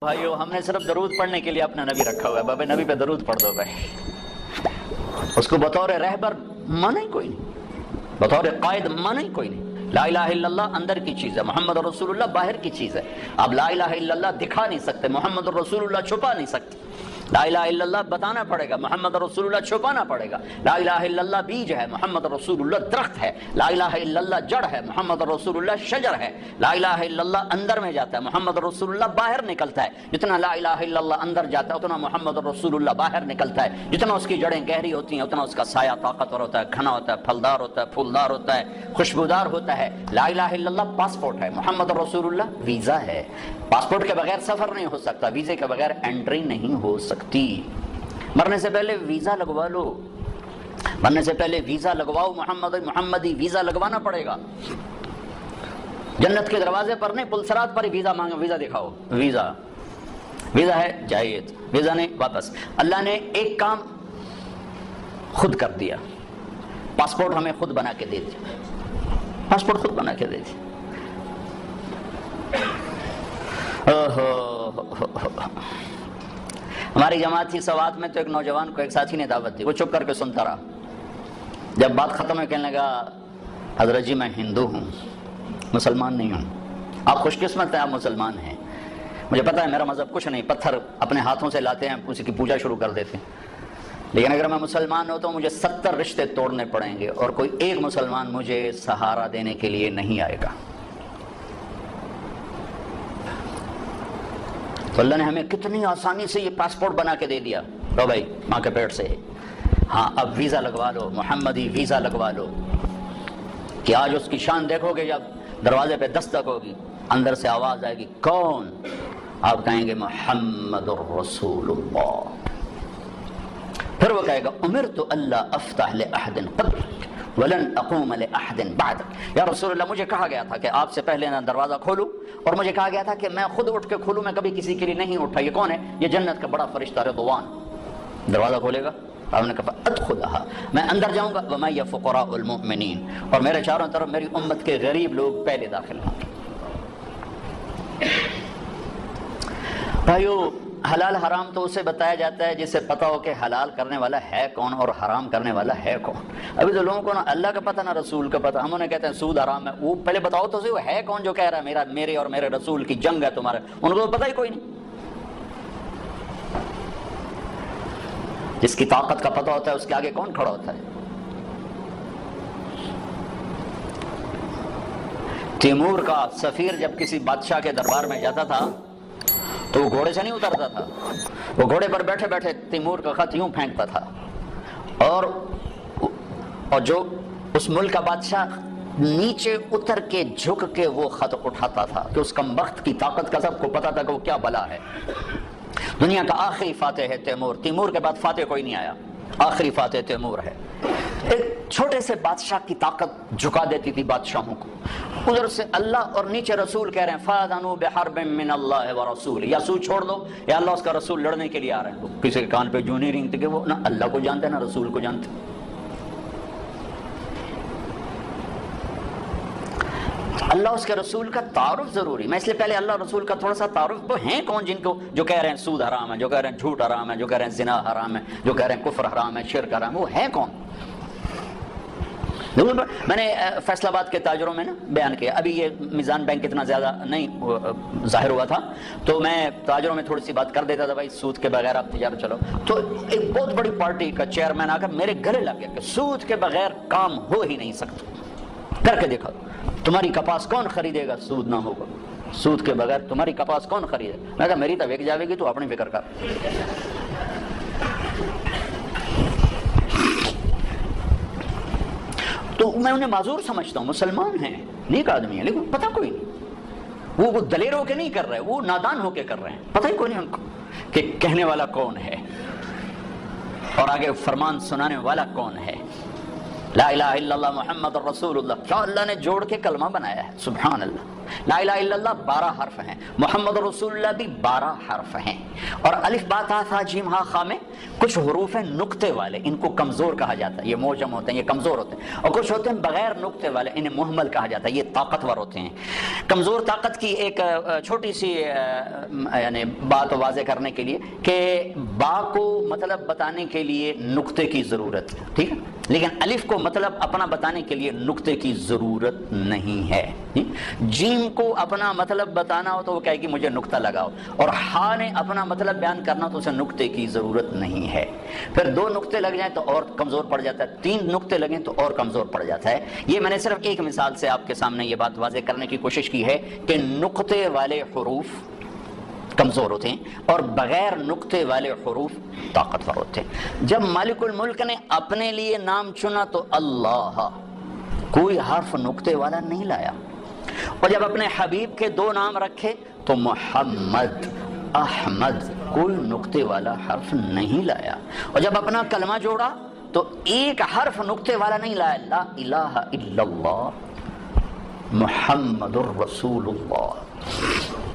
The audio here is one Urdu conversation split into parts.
بھائیو ہم نے صرف درود پڑھنے کے لیے اپنا نبی رکھا ہوا ہے، بابے نبی پہ درود پڑھ دو بھائی. اس کو بطور رہبر مانا ہی کوئی نہیں، بطور قائد مانا ہی کوئی نہیں. لا الہ الا اللہ اندر کی چیز ہے، محمد رسول اللہ باہر کی چیز ہے. آپ لا الہ الا اللہ دکھا نہیں سکتے، محمد رسول اللہ چھپا نہیں سکتے. لا الہ الا اللہ بتانا پڑے گا، محمد رسول اللہ چھپانا پڑے گا. لا الہ الا اللہ بیج ہے، محمد رسول اللہ درخت ہے. لا الہ الا اللہ جڑ ہے، محمد رسول اللہ شجر ہے. لا الہ الا اللہ اندر میں جاتا ہے، محمد رسول اللہ باہر نکلتا ہے. جتنا لا الہ الا اللہ اندر جاتا ہے اتنا محمد رسول اللہ باہر نکلتا ہے. جتنا اس کی جڑیں گہری ہوتی ہیں اتنا اس کا سایہ طاقتور ہوتا ہے، گھنا ہوتا ہے، پھلدار ہوتا ہے، پھولدار ہوتا ہے، خوشبودار ہوتا ہے. لا الہ الا اللہ پاسپورٹ ہے، محمد رسول اللہ ویزا ہے. پاسپورٹ کے بغیر سفر نہیں ہو سکتا، ویزے کے بغیر انٹری نہیں ہو سکتی. مرنے سے پہلے ویزا لگوا لو، مرنے سے پہلے ویزا لگواؤ. محمدی ویزا لگوانا پڑے گا. جنت کے دروازے پر نہیں، پلسرات پر ہی ویزا مانگو، ویزا دکھاؤ. ویزا ہے جائیے، ویزا نہیں واپس. اللہ نے ایک کام خود کر دیا، پاسپورٹ ہمیں خود بنا کے دے دیا، پاسپورٹ خود بنا کے دے دیا. ہماری جماعت تھی سوات میں، تو ایک نوجوان کو ایک ساتھی نے دعوت دی، وہ چپ کر کے سنتا رہا. جب بات ختم ہوئی کہنے لگا حضرت جی میں ہندو ہوں، مسلمان نہیں ہوں. آپ خوش قسمت ہیں، آپ مسلمان ہیں. مجھے پتا ہے میرا مذہب کچھ نہیں، پتھر اپنے ہاتھوں سے لاتے ہیں، اسی کی پوجا شروع کر دیتے ہیں. لیکن اگر میں مسلمان ہوتا ہوں مجھے 70 رشتے توڑنے پڑیں گے اور کوئی ایک مسلمان مجھے سہارا دینے کے لیے نہیں آئے گا. تو اللہ نے ہمیں کتنی آسانی سے یہ پاسپورٹ بنا کے دے دیا. لو بھائی ماں کے پیٹ سے، ہاں اب ویزا لگوا لو، محمدی ویزا لگوا لو. کہ آج اس کی شان دیکھو گے، جب دروازے پہ دستک ہوگی اندر سے آواز آئے گی کون؟ آپ کہیں گے محمد الرسول اللہ. پھر وہ کہے گا امرت اللہ افتح لأحد قبلک ولن اقوم لأحد بعدک. یا رسول اللہ مجھے کہا گیا تھا کہ آپ سے پہلے نہ دروازہ کھولوں، اور مجھے کہا گیا تھا کہ میں خود اٹھ کے کھولوں، میں کبھی کسی کے لیے نہیں اٹھا. یہ کون ہے؟ یہ جنت کا بڑا فرشتہ رضوان. دروازہ کھولے گا، آپ نے کہا ادخلھا، میں اندر جاؤں گا. ومعی فقراء المؤمنین، اور میرے چاروں طرف میری امت کے غریب لوگ پہلے داخل ہوں گے. بھائیو حلال حرام تو اسے بتایا جاتا ہے جسے پتہ ہو کہ حلال کرنے والا ہے کون اور حرام کرنے والا ہے کون. ابھی تو لوگوں کو نہ اللہ کا پتہ نہ رسول کا پتہ. ہم انہیں کہتے ہیں سود حرام ہے، وہ پہلے بتاؤ تو صحیح وہ ہے کون جو کہہ رہا ہے میرے اور میرے رسول کی جنگ ہے تمہارے. ان کو تو پتہ ہی کوئی نہیں. جس کی طاقت کا پتہ ہوتا ہے اس کے آگے کون کھڑا ہوتا ہے؟ تیمور کا سفیر جب کسی بادشاہ کے دربار میں جاتا تھا تو وہ گھوڑے سے نہیں اترتا تھا، وہ گھوڑے پر بیٹھے بیٹھے تیمور کا خط یوں پھینکتا تھا، اور جو اس ملک کا بادشاہ نیچے اتر کے جھک کے وہ خط اٹھاتا تھا کہ اس کمبخت کی طاقت کا سب کو پتا تھا کہ وہ کیا بلا ہے. دنیا کا آخری فاتح ہے تیمور. تیمور کے بعد فاتح کوئی نہیں آیا، آخری فاتح تیمور ہے. ایک چھوٹے سے بادشاہ کی طاقت جھکا دیتی تھی بادشاہوں کو. ادھر سے اللہ اور نیچے رسول کہہ رہے ہیں فَأَذَنُوا بِحَرْبٍ مِّنَ اللَّهِ وَرَسُولِهِ، یا سود چھوڑ دو یا اللہ اس کا رسول لڑنے کے لیے آ رہے ہیں. کسی کے کان پہ جو نہیں رینگتے کہ وہ نہ اللہ کو جانتے نہ رسول کو جانتے. اللہ اس کے رسول کا تعارف ضروری. میں اس لیے پہلے اللہ رسول کا تھوڑا سا تعارف، وہ ہیں کون جن کو جو کہہ رہے ہیں سود حرام ہے، جو کہہ رہے ہیں جھوٹ حرام ہے، جو کہہ رہے ہیں زنا حرام ہے، جو کہہ رہے ہیں کفر حرام ہے، شرک حرام ہے، وہ ہیں کون؟ میں نے فیصل آباد کے تاجروں میں نا بیان کیا. ابھی یہ میزان بینک اتنا زیادہ نہیں ظاہر ہوا تھا تو میں تاجروں میں تھوڑی سی بات کر دیتا تھا، بھائی سود کے بغیر آپ تجارت چلو. تو ایک بہت بڑی پارٹی کا چیئرمین آ کر میرے گلے لگ گیا کہ سود کے بغیر کام ہو ہی نہیں سکتا. کر کے دیکھا تمہاری کپاس کون خریدے گا؟ سود نہ ہوگا. سود کے بغیر تمہاری کپاس کون خریدے؟ میں کہا میری تو وک جاوے گی، تو اپنی فکر کر. تو میں انہیں معذور سمجھتا ہوں، مسلمان ہیں، نیک آدمی ہیں، لیکن پتہ کوئی نہیں. وہ دلیر ہو کے نہیں کر رہے، وہ نادان ہو کے کر رہے ہیں. پتہ ہی کوئی نہیں ان کو کہ کہنے والا کون ہے اور آگے فرمان سنانے والا کون ہے. لا الہ الا اللہ محمد رسول اللہ، کیا اللہ نے جوڑ کے کلمہ بنایا ہے، سبحان اللہ۔ لا الہ الا اللہ 12 حرف ہیں، محمد رسول اللہ بھی 12 حرف ہیں، اور الف با تا ثا جیم ہا خا میں کچھ حروف ہیں نقطے والے، ان کو کمزور کہا جاتا ہے، یہ موجم ہوتے ہیں، یہ کمزور ہوتے ہیں، اور کچھ ہوتے ہیں بغیر نقطے والے، انہیں مہمل کہا جاتا ہے، یہ طاقتور ہوتے ہیں۔ کمزور طاقت کی ایک چھوٹی سی یعنی بات واضح کرنے کے لیے کہ با کو مطلب بتانے کے لیے نقطے کی ضرورت ہے، ٹھیک ہے، لیکن الف کو مطلب اپنا بتانے کے لیے نقطے کی ضرورت نہیں ہے۔ جیم کو اپنا مطلب بتانا ہو تو وہ کہے گی مجھے نقطہ لگاؤ، اور ہا نے اپنا مطلب بیان کرنا تو اسے نقطے کی ضرورت نہیں ہے۔ پھر 2 نقطے لگ جائیں تو اور کمزور پڑ جاتا ہے، 3 نقطے لگیں تو اور کمزور پڑ جاتا ہے۔ یہ میں نے صرف ایک مثال سے آپ کے سامنے یہ بات واضح کرنے کی کوشش کی ہے کہ نقطے والے حروف کمزور ہوتے ہیں اور بغیر نقطے والے حروف طاقتور ہوتے ہیں۔ جب مالک الملک نے اپنے لیے نام چنا تو اللہ، کوئی حرف نقطے والا نہیں لایا، اور جب اپنے حبیب کے 2 نام رکھے تو محمد احمد، کوئی نقطے والا حرف نہیں لایا، اور جب اپنا کلمہ جوڑا تو ایک حرف نقطے والا نہیں لایا، لا الہ الا اللہ محمد الرسول اللہ۔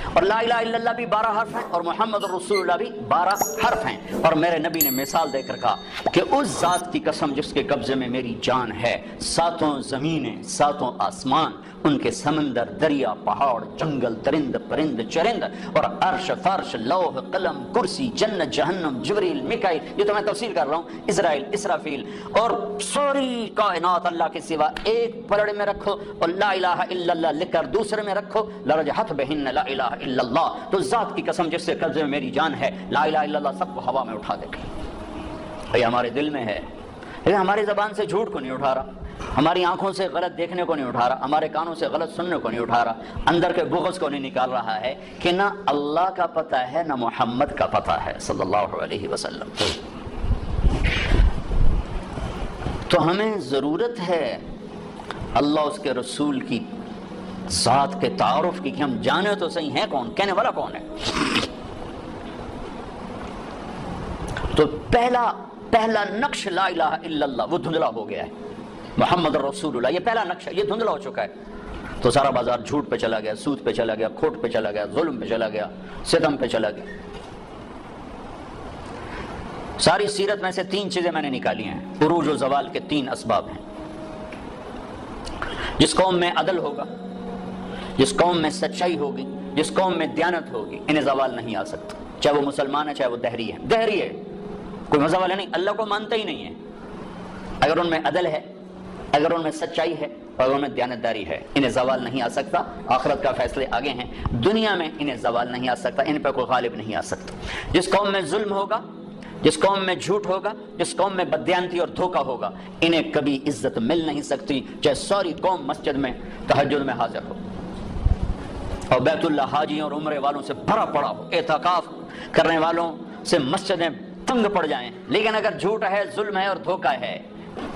اور لا الہ الا اللہ بھی 12 حرف ہیں اور محمد الرسول اللہ بھی 12 حرف ہیں، اور میرے نبی نے مثال دے کر کہا کہ اس ذات کی قسم جس کے قبضے میں میری جان ہے، 7 زمینیں 7 آسمان، ان کے سمندر دریا پہاڑ جنگل درند پرند چرند، اور عرش فرش لوح قلم کرسی جنت جہنم جبریل میکائیل، یہ تو میں تفصیل کر رہا ہوں، اسرائیل اسرافیل، اور ساری کائنات اللہ کے سوا ایک پلڑے میں رکھو اور لا الہ الا اللہ لکھ کر دوسرے میں رکھو، لرجحت بہن لا الہ الا اللہ، تو ذات کی قسم جس سے قبضے میں میری جان ہے، لا الہ الا اللہ سب کو ہوا میں اٹھا دے گا۔ یہ ہمارے دل میں ہے، لیکن ہماری زبان سے جھوٹ کو نہیں اٹھا رہا، ہماری آنکھوں سے غلط دیکھنے کو نہیں اٹھا رہا، ہمارے کانوں سے غلط سننے کو نہیں اٹھا رہا، اندر کے بغض کو نہیں نکال رہا ہے کہ نہ اللہ کا پتہ ہے نہ محمد کا پتہ ہے صلی اللہ علیہ وسلم۔ تو ہمیں ضرورت ہے اللہ اس کے رسول کی ذات کے تعارف کی، کہ ہم جانے تو صحیح ہیں کون، کہنے والا کون ہے۔ تو پہلا نقش لا الہ الا اللہ وہ دھندلا ہو گیا ہے، محمد رسول اللہ یہ پہلا نقش ہے، یہ دھندلا ہو چکا ہے، تو سارا بازار جھوٹ پہ چلا گیا، سود پہ چلا گیا، کھوٹ پہ چلا گیا، ظلم پہ چلا گیا، ستم پہ چلا گیا۔ ساری سیرت میں سے 3 چیزیں میں نے نکالی ہیں، عروج و زوال کے 3 اسباب ہیں۔ جس قوم میں عدل ہوگا، جس قوم میں سچائی ہوگی، جس قوم میں دیانت ہوگی، انہیں زوال نہیں آ سکتا، چاہے وہ مسلمان ہے چاہے وہ دہری ہے، دہری ہے کوئی مزہ والا نہیں، اللہ کو مانتا ہی نہیں ہے۔ اگر ان میں عدل ہے، اگر ان میں سچائی ہے، اور ان میں دیانتداری ہے، انہیں زوال نہیں آ سکتا۔ آخرت کا فیصلے آگے ہیں، دنیا میں انہیں زوال نہیں آ سکتا، ان پہ کوئی غالب نہیں آ سکتا۔ جس قوم میں ظلم ہوگا، جس قوم میں جھوٹ ہوگا، جس قوم میں بددیانتی اور دھوکہ ہوگا، انہیں کبھی عزت مل نہیں سکتی، چاہے ساری قوم مسجد میں تہجد میں حاضر ہو اور بیت اللہ حاجیوں اور عمرے والوں سے بھرا پڑا ہو، اعتکاف کرنے والوں سے مسجدیں تنگ پڑ جائیں، لیکن اگر جھوٹ ہے، ظلم ہے اور دھوکہ ہے،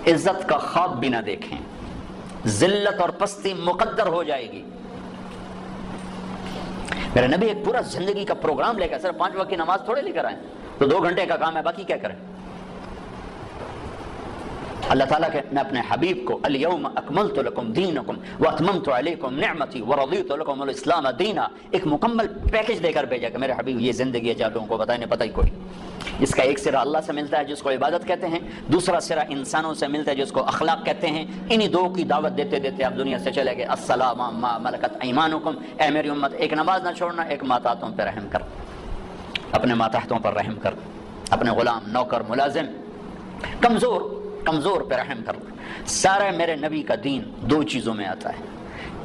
عزت کا خواب بھی نہ دیکھیں، ذلت اور پستی مقدر ہو جائے گی۔ میرے نبی ایک پورا زندگی کا پروگرام لے کر، صرف 5 وقت کی نماز تھوڑے لے کر آئیں، تو 2 گھنٹے کا کام ہے، باقی کیا کریں؟ اللہ تعالیٰ کہ میں اپنے حبیب کو الیوم اکملت لکم دینکم واتممت علیکم نعمتی ورضیت لکم الاسلام دینا، ایک مکمل پیکج دے کر بھیجا کہ میرے حبیب یہ زندگی ہے، جا لوگوں کو بتائیں، پتہ ہی کوئی، اس کا ایک سرا اللہ سے ملتا ہے جس کو عبادت کہتے ہیں، دوسرا سرا انسانوں سے ملتا ہے جس کو اخلاق کہتے ہیں۔ انہی 2 کی دعوت دیتے دیتے آپ دنیا سے چلے گئے۔ السلام ما ملکت ایمانکم، اے میری امت ایک نماز نہ چھوڑنا، ایک ماتحتوں پہ رحم کر، اپنے ماتحتوں پر رحم کر، اپنے غلام نوکر ملازم کمزور پہ رحم کر۔ سارا میرے نبی کا دین 2 چیزوں میں آتا ہے،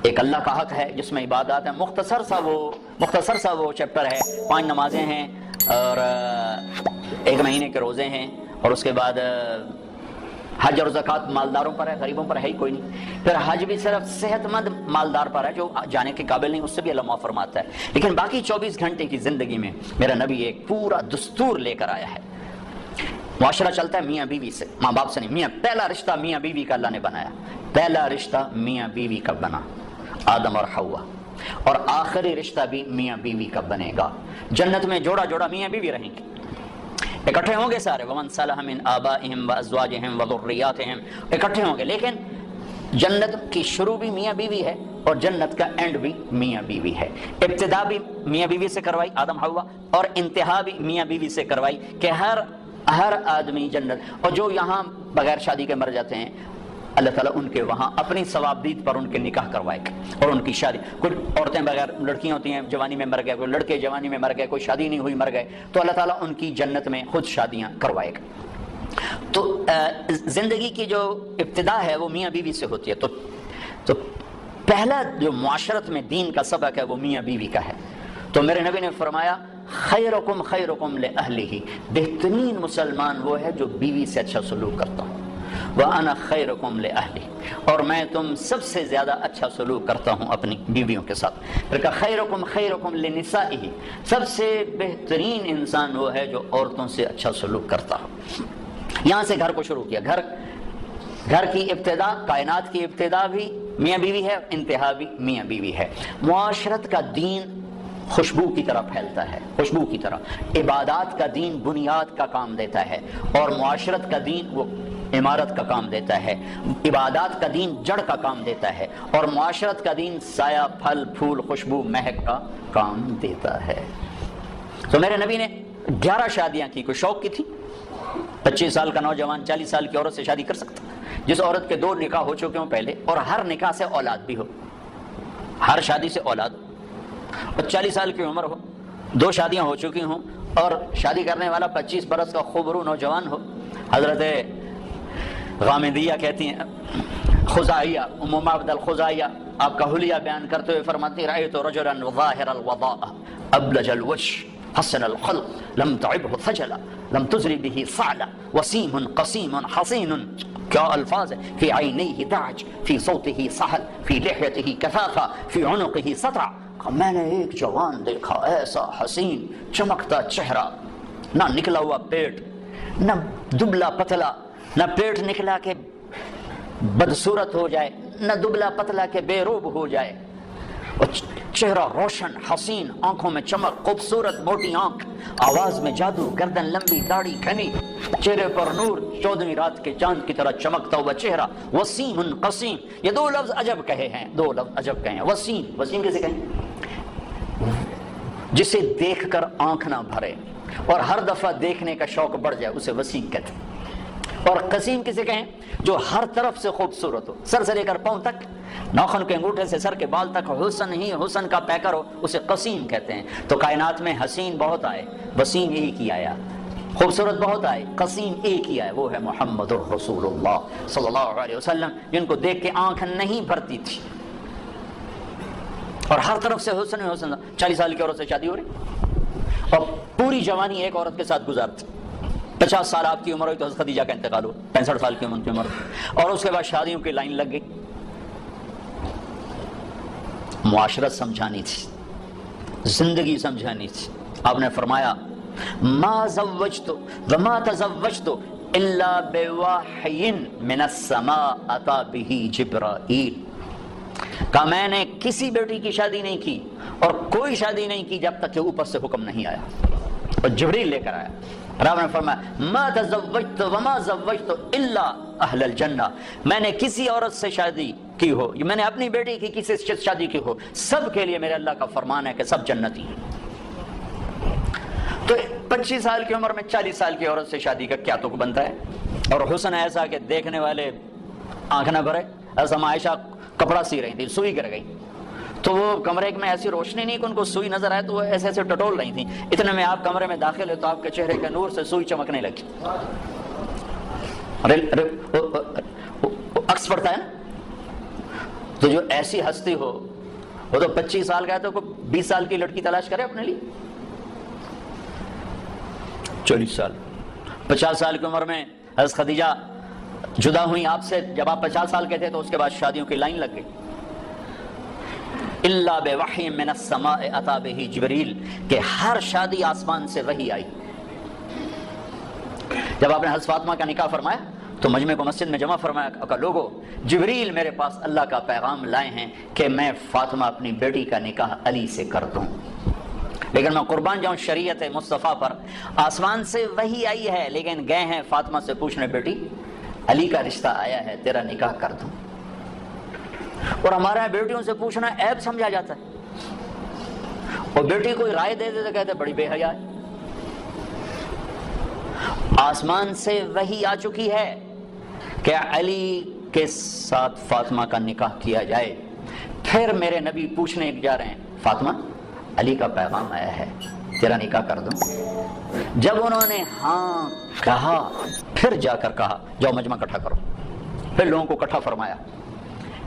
ایک اللہ کا حق ہے جس میں عبادات ہے، مختصر سا وہ چیپٹر ہے، 5 نمازیں ہیں اور 1 مہینے کے روزے ہیں، اور اس کے بعد حج اور زکوٰۃ مالداروں پر ہے، غریبوں پر ہے ہی کوئی نہیں۔ پھر حج بھی صرف صحت مند مالدار پر ہے، جو جانے کے قابل نہیں، اس سے بھی اللہ معاف فرماتا ہے۔ لیکن باقی 24 گھنٹے کی زندگی میں میرا نبی ایک پورا دستور لے کر آیا ہے۔ معاشرہ چلتا ہے میاں بیوی سے، ماں باپ سے نہیں۔ پہلا رشتہ میاں بیوی کا اللہ نے بنایا، پہلا رشتہ میاں بیوی کا بنا، آدم اور حوا، اور آخری رشتہ بھی میاں بیوی کا بنے گا۔ جنت میں جوڑا جوڑا میاں بیوی رہیں گے، اکٹھے ہوں گے سارے، ومن صلح من آبائہم وازواجہم وذریاتہم، اکٹھے ہوں گے، لیکن جنت کی شروع بھی میاں بیوی ہے اور جنت کا اینڈ بھی میاں بیوی ہے۔ ابتدا بھی میاں بیوی سے کروائی آدم حوا، اور انتہا بھی میاں بیوی سے کروائی کہ ہر آدمی جنت، اور جو یہاں بغیر شادی کے مر جاتے ہیں اللہ تعالیٰ ان کے وہاں اپنی ثوابدید پر ان کے نکاح کروائے گا اور ان کی شادی۔ کچھ عورتیں بغیر لڑکیاں ہوتی ہیں جوانی میں مر گئے، کوئی لڑکے جوانی میں مر گئے، کوئی شادی نہیں ہوئی مر گئے، تو اللہ تعالیٰ ان کی جنت میں خود شادیاں کروائے گا۔ تو زندگی کی جو ابتدا ہے وہ میاں بیوی سے ہوتی ہے۔ تو پہلا جو معاشرت میں دین کا سبق ہے وہ میاں بیوی کا ہے۔ تو میرے نبی نے فرمایا خیرکم خیرکم لأہلہ، بہترین مسلمان وہ ہے جو بیوی سے اچھا سلوک کرتا ہوں، وَأَنَا خَيْرُكُمْ لِأَهْلِي، اور میں تم سب سے زیادہ اچھا سلوک کرتا ہوں اپنی بیویوں کے ساتھ۔ پھر کہا خیرکم خیرکم لنسائہ، سب سے بہترین انسان وہ ہے جو عورتوں سے اچھا سلوک کرتا ہو۔ یہاں سے گھر کو شروع کیا۔ گھر کی ابتدا، کائنات کی ابتدا بھی میاں بیوی ہے، انتہا بھی میاں بیوی ہے۔ معاشرت کا دین خوشبو کی طرح پھیلتا ہے، خوشبو کی طرح۔ عبادات کا دین بنیاد کا کام دیتا ہے، اور معاشرت کا دین وہ عمارت کا کام دیتا ہے۔ عبادات کا دین جڑ کا کام دیتا ہے، اور معاشرت کا دین سایہ، پھل پھول، خوشبو، مہک کا کام دیتا ہے۔ تو میرے نبی نے 11 شادیاں کی، کوئی شوق کی تھی؟ 25 سال کا نوجوان 40 سال کی عورت سے شادی کر سکتا؟ جس عورت کے 2 نکاح ہو چکے ہوں پہلے، اور ہر نکاح سے اولاد بھی ہو، ہر شادی سے اولاد ہو، اور 40 سال کی عمر ہو، 2 شادیاں ہو چکی ہوں، اور شادی کرنے والا 25 برس کا خوبرو نوجوان ہو۔ حضرت غامدیہ کہتی ہیں، خزائیہ، ام معبد الخزائیہ آپ کا حلیہ بیان کرتے ہوئے فرماتی رأیت رجلا ظاہر الوضاء ابلج الوجه حسن الخلق لم تعبه خجلا لم تزری به صعلا وسیم قسیم حسین، کیا الفاظ ہے، فی عینیہ دعج فی صوتہ سہل فی لحیتہ کثافہ فی عنقہ سطع۔ میں نے ایک جوان دیکھا ایسا حسین چمکتا چہرہ، نہ نکلا ہوا پیٹ، نہ دبلا پتلا، نہ پیٹ نکلا کہ بدصورت ہو جائے، نہ دبلا پتلا کہ بے روب ہو جائے، اور چہرہ روشن حسین، آنکھوں میں چمک، خوبصورت موٹی آنکھ، آواز میں جادو، گردن لمبی، داڑھی گھنی، چہرے پر نور، 14ویں رات کے چاند کی طرح چمکتا ہوا چہرہ، وسیم قسیم۔ یہ 2 لفظ عجب کہے ہیں، 2 لفظ عجب کہے ہیں۔ وسیم، وسیم کسے کہیں؟ جسے دیکھ کر آنکھ نہ بھرے اور ہر دفعہ دیکھنے کا شوق بڑھ جائے، اسے وسیم کہتے ہیں۔ اور قسیم کسے کہیں؟ جو ہر طرف سے خوبصورت ہو، سر سے لے کر پاؤں تک، ناخن کے انگوٹھے سے سر کے بال تک حسن ہی حسن کا پیکر ہو، اسے قسیم کہتے ہیں۔ تو کائنات میں حسین بہت آئے، وسیم ایک ہی آیا، خوبصورت بہت آئے، قسیم ایک ہی آئے، وہ ہے محمد الرسول اللہ صلی اللہ علیہ وسلم، جن کو دیکھ کے آنکھ نہیں بھرتی تھی، اور ہر طرف سے حسن ہی حسن۔ 40 سال کی عورت سے شادی ہو رہی، اور پوری جوانی ایک عورت کے ساتھ گزارتی۔ 50 سال آپ کی عمر ہوئی تو حضرت خدیجہ کا انتقال ہوا، 65 سال کی عمر کی عمر، اور اس کے بعد شادیوں کی لائن لگ گئی۔ معاشرت سمجھانی تھی، زندگی سمجھانی تھی۔ آپ نے فرمایا ما زوجت وما تزوجت الا بوحی من السماء اتى به جبرائیل، کہا میں نے کسی بیٹی کی شادی نہیں کی اور کوئی شادی نہیں کی جب تک کہ اوپر سے حکم نہیں آیا، اور جبریل لے کر آیا۔ رب نے فرمایا ما تزوجت وما زوجت الا اہل الجنہ، میں نے کسی عورت سے شادی کی ہو، میں نے اپنی بیٹی کی کسی سے شادی کی ہو، سب کے لیے میرے اللہ کا فرمان ہے کہ سب جنتی ہیں۔ تو 25 سال کی عمر میں 40 سال کی عورت سے شادی کا کیا تک بنتا ہے، اور حسن ایسا کہ دیکھنے والے آنکھ نہ بھرے۔ ایسا عائشہ کپڑا سی رہی تھی، سوئی کر گئی، تو وہ کمرے میں ایسی روشنی نہیں کہ ان کو سوئی نظر آئے، تو وہ ایسے ایسے ٹٹول رہی تھیں۔ اتنے میں آپ کمرے میں داخل ہے تو آپ کے چہرے کے نور سے سوئی چمکنے لگی۔ عکس پڑتا ہے نا، تو جو ایسی ہستی ہو وہ تو 25 سال کا ہے تو 20 سال کی لڑکی تلاش کرے اپنے لیے۔ 40 سال 50 سال کی عمر میں حضرت خدیجہ جدا ہوئی آپ سے، جب آپ 50 سال کے تھے، تو اس کے بعد شادیوں کی لائن لگ گئی۔ الا بوحی من السماء اتى به جبریل، کہ ہر شادی آسمان سے وحی آئی۔ جب آپ نے حضرت فاطمہ کا نکاح فرمایا تو مجمع کو مسجد میں جمع فرمایا کہ لوگو جبریل میرے پاس اللہ کا پیغام لائے ہیں کہ میں فاطمہ اپنی بیٹی کا نکاح علی سے کر دوں۔ لیکن میں قربان جاؤں شریعت مصطفیٰ پر، آسمان سے وحی آئی ہے لیکن گئے ہیں فاطمہ سے پوچھنے بیٹی علی کا رشتہ آیا ہے تیرا نکاح کر دوں، اور ہمارا بیٹیوں سے پوچھنا عیب سمجھا جاتا ہے، اور بیٹی کوئی رائے دے دے تو کہتے بڑی بے حیا ہے۔ آسمان سے وحی آ چکی ہے کہ علی کے ساتھ فاطمہ کا نکاح کیا جائے، پھر میرے نبی پوچھنے جا رہے ہیں فاطمہ علی کا پیغام آیا ہے تیرا نکاح کر دوں؟ جب انہوں نے ہاں کہا پھر جا کر کہا جاؤ مجمع اکٹھا کرو، پھر لوگوں کو اکٹھا فرمایا،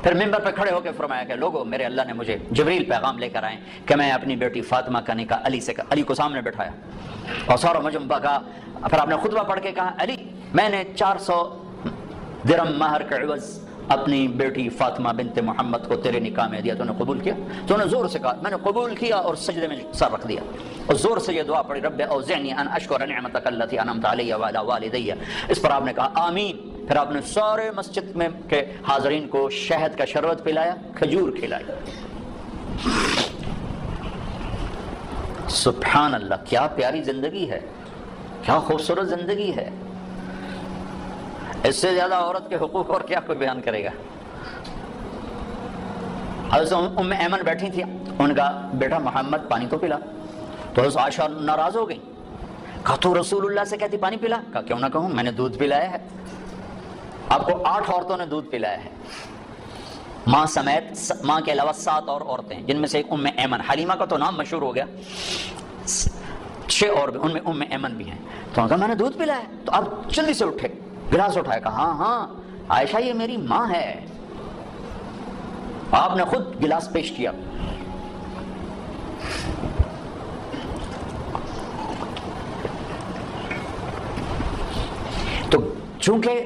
پھر ممبر پہ کھڑے ہو کے فرمایا کہ لوگوں میرے اللہ نے مجھے جبریل پیغام لے کر آئے کہ میں اپنی بیٹی فاطمہ کا نکاح علی سے علی کو سامنے بٹھایا اور سارا مجمع کا، پھر آپ نے خطبہ پڑھ کے کہا علی میں نے 400 درہم مہر کا عوض اپنی بیٹی فاطمہ بنت محمد کو تیرے نکاح میں دیا، تو نے قبول کیا؟ تو نے زور سے کہا میں نے قبول کیا اور سجدے میں سر رکھ دیا اور زور سے یہ دعا پڑھی رب اوزعنی ان اشکر نعمتک التی انعمت علی وعلی والدی، اس پر آپ نے کہا آمین۔ پھر آپ نے سارے مسجد میں کے حاضرین کو شہد کا شربت پلایا، کھجور کھلائی۔ سبحان اللہ، کیا پیاری زندگی ہے، کیا خوبصورت زندگی ہے، اس سے زیادہ عورت کے حقوق اور کیا کوئی بیان کرے گا۔ حضرت ام ایمن بیٹھی تھی، ان کا بیٹا محمد پانی تو پلا، تو حضرت عائشہ ناراض ہو گئی، کہا تو رسول اللہ سے کہتی پانی پلا؟ کہا کیوں نہ کہوں، میں نے دودھ پلایا ہے، آپ کو 8 عورتوں نے دودھ پلایا ہے، ماں سمیت، ماں کے علاوہ 7 اور عورتیں، جن میں سے ایک ام ایمن، حلیمہ کا تو نام مشہور ہو گیا، 6 اور بھی ان میں ام ایمن بھی ہیں، تو کہا میں نے دودھ پلایا ہے، تو آپ جلدی سے اٹھے، گلاس اٹھایا، کہا ہاں ہاں عائشہ یہ میری ماں ہے، آپ نے خود گلاس پیش کیا۔ تو چونکہ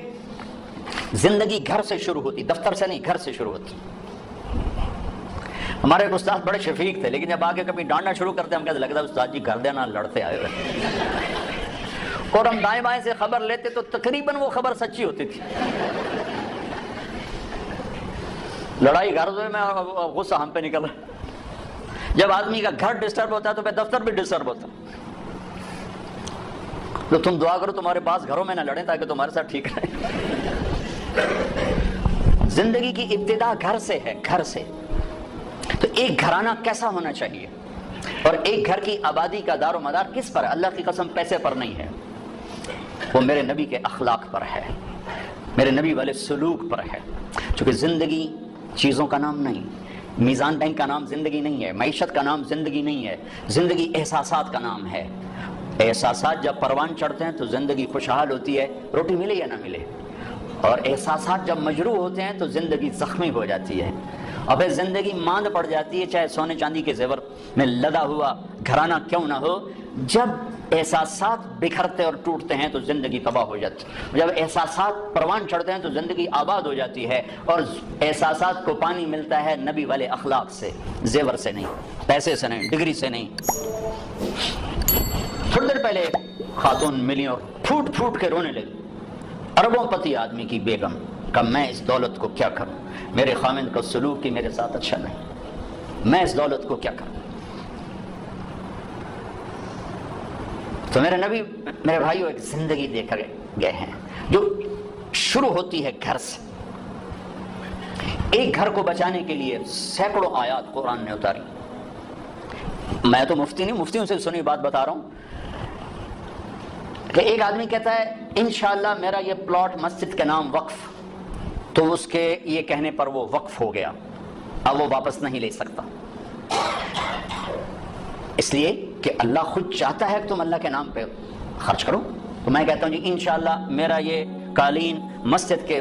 زندگی گھر سے شروع ہوتی، دفتر سے نہیں، گھر سے شروع ہوتی۔ ہمارے ایک استاد بڑے شفیق تھے، لیکن جب آگے کبھی ڈانٹنا شروع کرتے ہم کہتے لگتا ہے استاد جی گھر دینا لڑتے آئے ہوئے، اور ہم دائیں بائیں سے خبر لیتے تو تقریباً وہ خبر سچی ہوتی تھی، لڑائی گھر میں اور غصہ ہم پہ نکل رہا۔ جب آدمی کا گھر ڈسٹرب ہوتا ہے تو پھر دفتر بھی ڈسٹرب ہوتا ہے، تو تم دعا کرو تمہارے پاس گھروں میں نہ لڑیں تاکہ تمہارے ساتھ ٹھیک رہے۔ زندگی کی ابتدا گھر سے ہے، گھر سے۔ تو ایک گھرانہ کیسا ہونا چاہیے، اور ایک گھر کی آبادی کا دار و مدار کس پر؟ اللہ کی قسم پیسے پر نہیں ہے، وہ میرے نبی کے اخلاق پر ہے، میرے نبی والے سلوک پر ہے۔ چونکہ زندگی چیزوں کا نام نہیں، میزان بینک کا نام زندگی نہیں ہے، معیشت کا نام زندگی نہیں ہے، زندگی احساسات کا نام ہے۔ احساسات جب پروان چڑھتے ہیں تو زندگی خوشحال ہوتی ہے، روٹی ملے یا نہ ملے، اور احساسات جب مجروح ہوتے ہیں تو زندگی زخمی ہو جاتی ہے، اور پھر زندگی ماند پڑ جاتی ہے، چاہے سونے چاندی کے زیور میں لدا ہوا گھرانہ کیوں نہ ہو۔ جب احساسات بکھرتے اور ٹوٹتے ہیں تو زندگی تباہ ہو جاتی ہے، جب احساسات پروان چڑھتے ہیں تو زندگی آباد ہو جاتی ہے، اور احساسات کو پانی ملتا ہے نبی والے اخلاق سے، زیور سے نہیں، پیسے سے نہیں، ڈگری سے نہیں۔ تھوڑی دیر پہلے خاتون ملی اور پھوٹ پھوٹ کے رونے لگی، اربوں پتی آدمی کی بیگم، کہ میں اس دولت کو کیا کروں، میرے خامند کا سلوک ہی میرے ساتھ اچھا نہیں، میں اس دولت کو کیا کروں۔ تو میرے نبی، میرے بھائیو، ایک زندگی دے کر گئے ہیں جو شروع ہوتی ہے گھر سے۔ ایک گھر کو بچانے کے لیے سینکڑوں آیات قرآن نے اتاری۔ میں تو مفتی نہیں، مفتیوں سے سنی بات بتا رہا ہوں کہ ایک آدمی کہتا ہے انشاءاللہ میرا یہ پلاٹ مسجد کے نام وقف، تو اس کے یہ کہنے پر وہ وقف ہو گیا، اب وہ واپس نہیں لے سکتا، اس لیے کہ اللہ خود چاہتا ہے کہ تم اللہ کے نام پہ خرچ کرو۔ تو میں کہتا ہوں جی انشاءاللہ میرا یہ قالین مسجد کے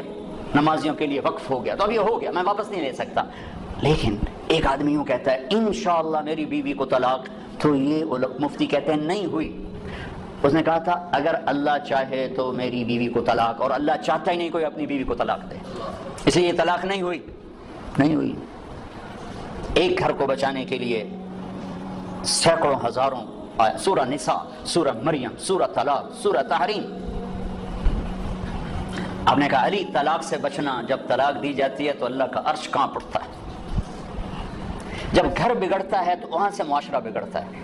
نمازیوں کے لیے وقف ہو گیا، تو اب یہ ہو گیا، میں واپس نہیں لے سکتا۔ لیکن ایک آدمی یوں کہتا ہے انشاءاللہ میری بیوی کو طلاق، تو یہ مفتی کہتے ہیں نہیں ہوئی۔ اس نے کہا تھا اگر اللہ چاہے تو میری بیوی کو طلاق، اور اللہ چاہتا ہی نہیں کوئی اپنی بیوی کو طلاق دے، اس لیے یہ طلاق نہیں ہوئی، نہیں ہوئی۔ ایک گھر کو بچانے کے لیے سینکڑوں ہزاروں سورہ نساء، سورہ مریم، سورہ طلاق، سورہ تحریم۔ آپ نے کہا علی طلاق سے بچنا، جب طلاق دی جاتی ہے تو اللہ کا عرش کانپ اٹھتا ہے، جب گھر بگڑتا ہے تو وہاں سے معاشرہ بگڑتا ہے۔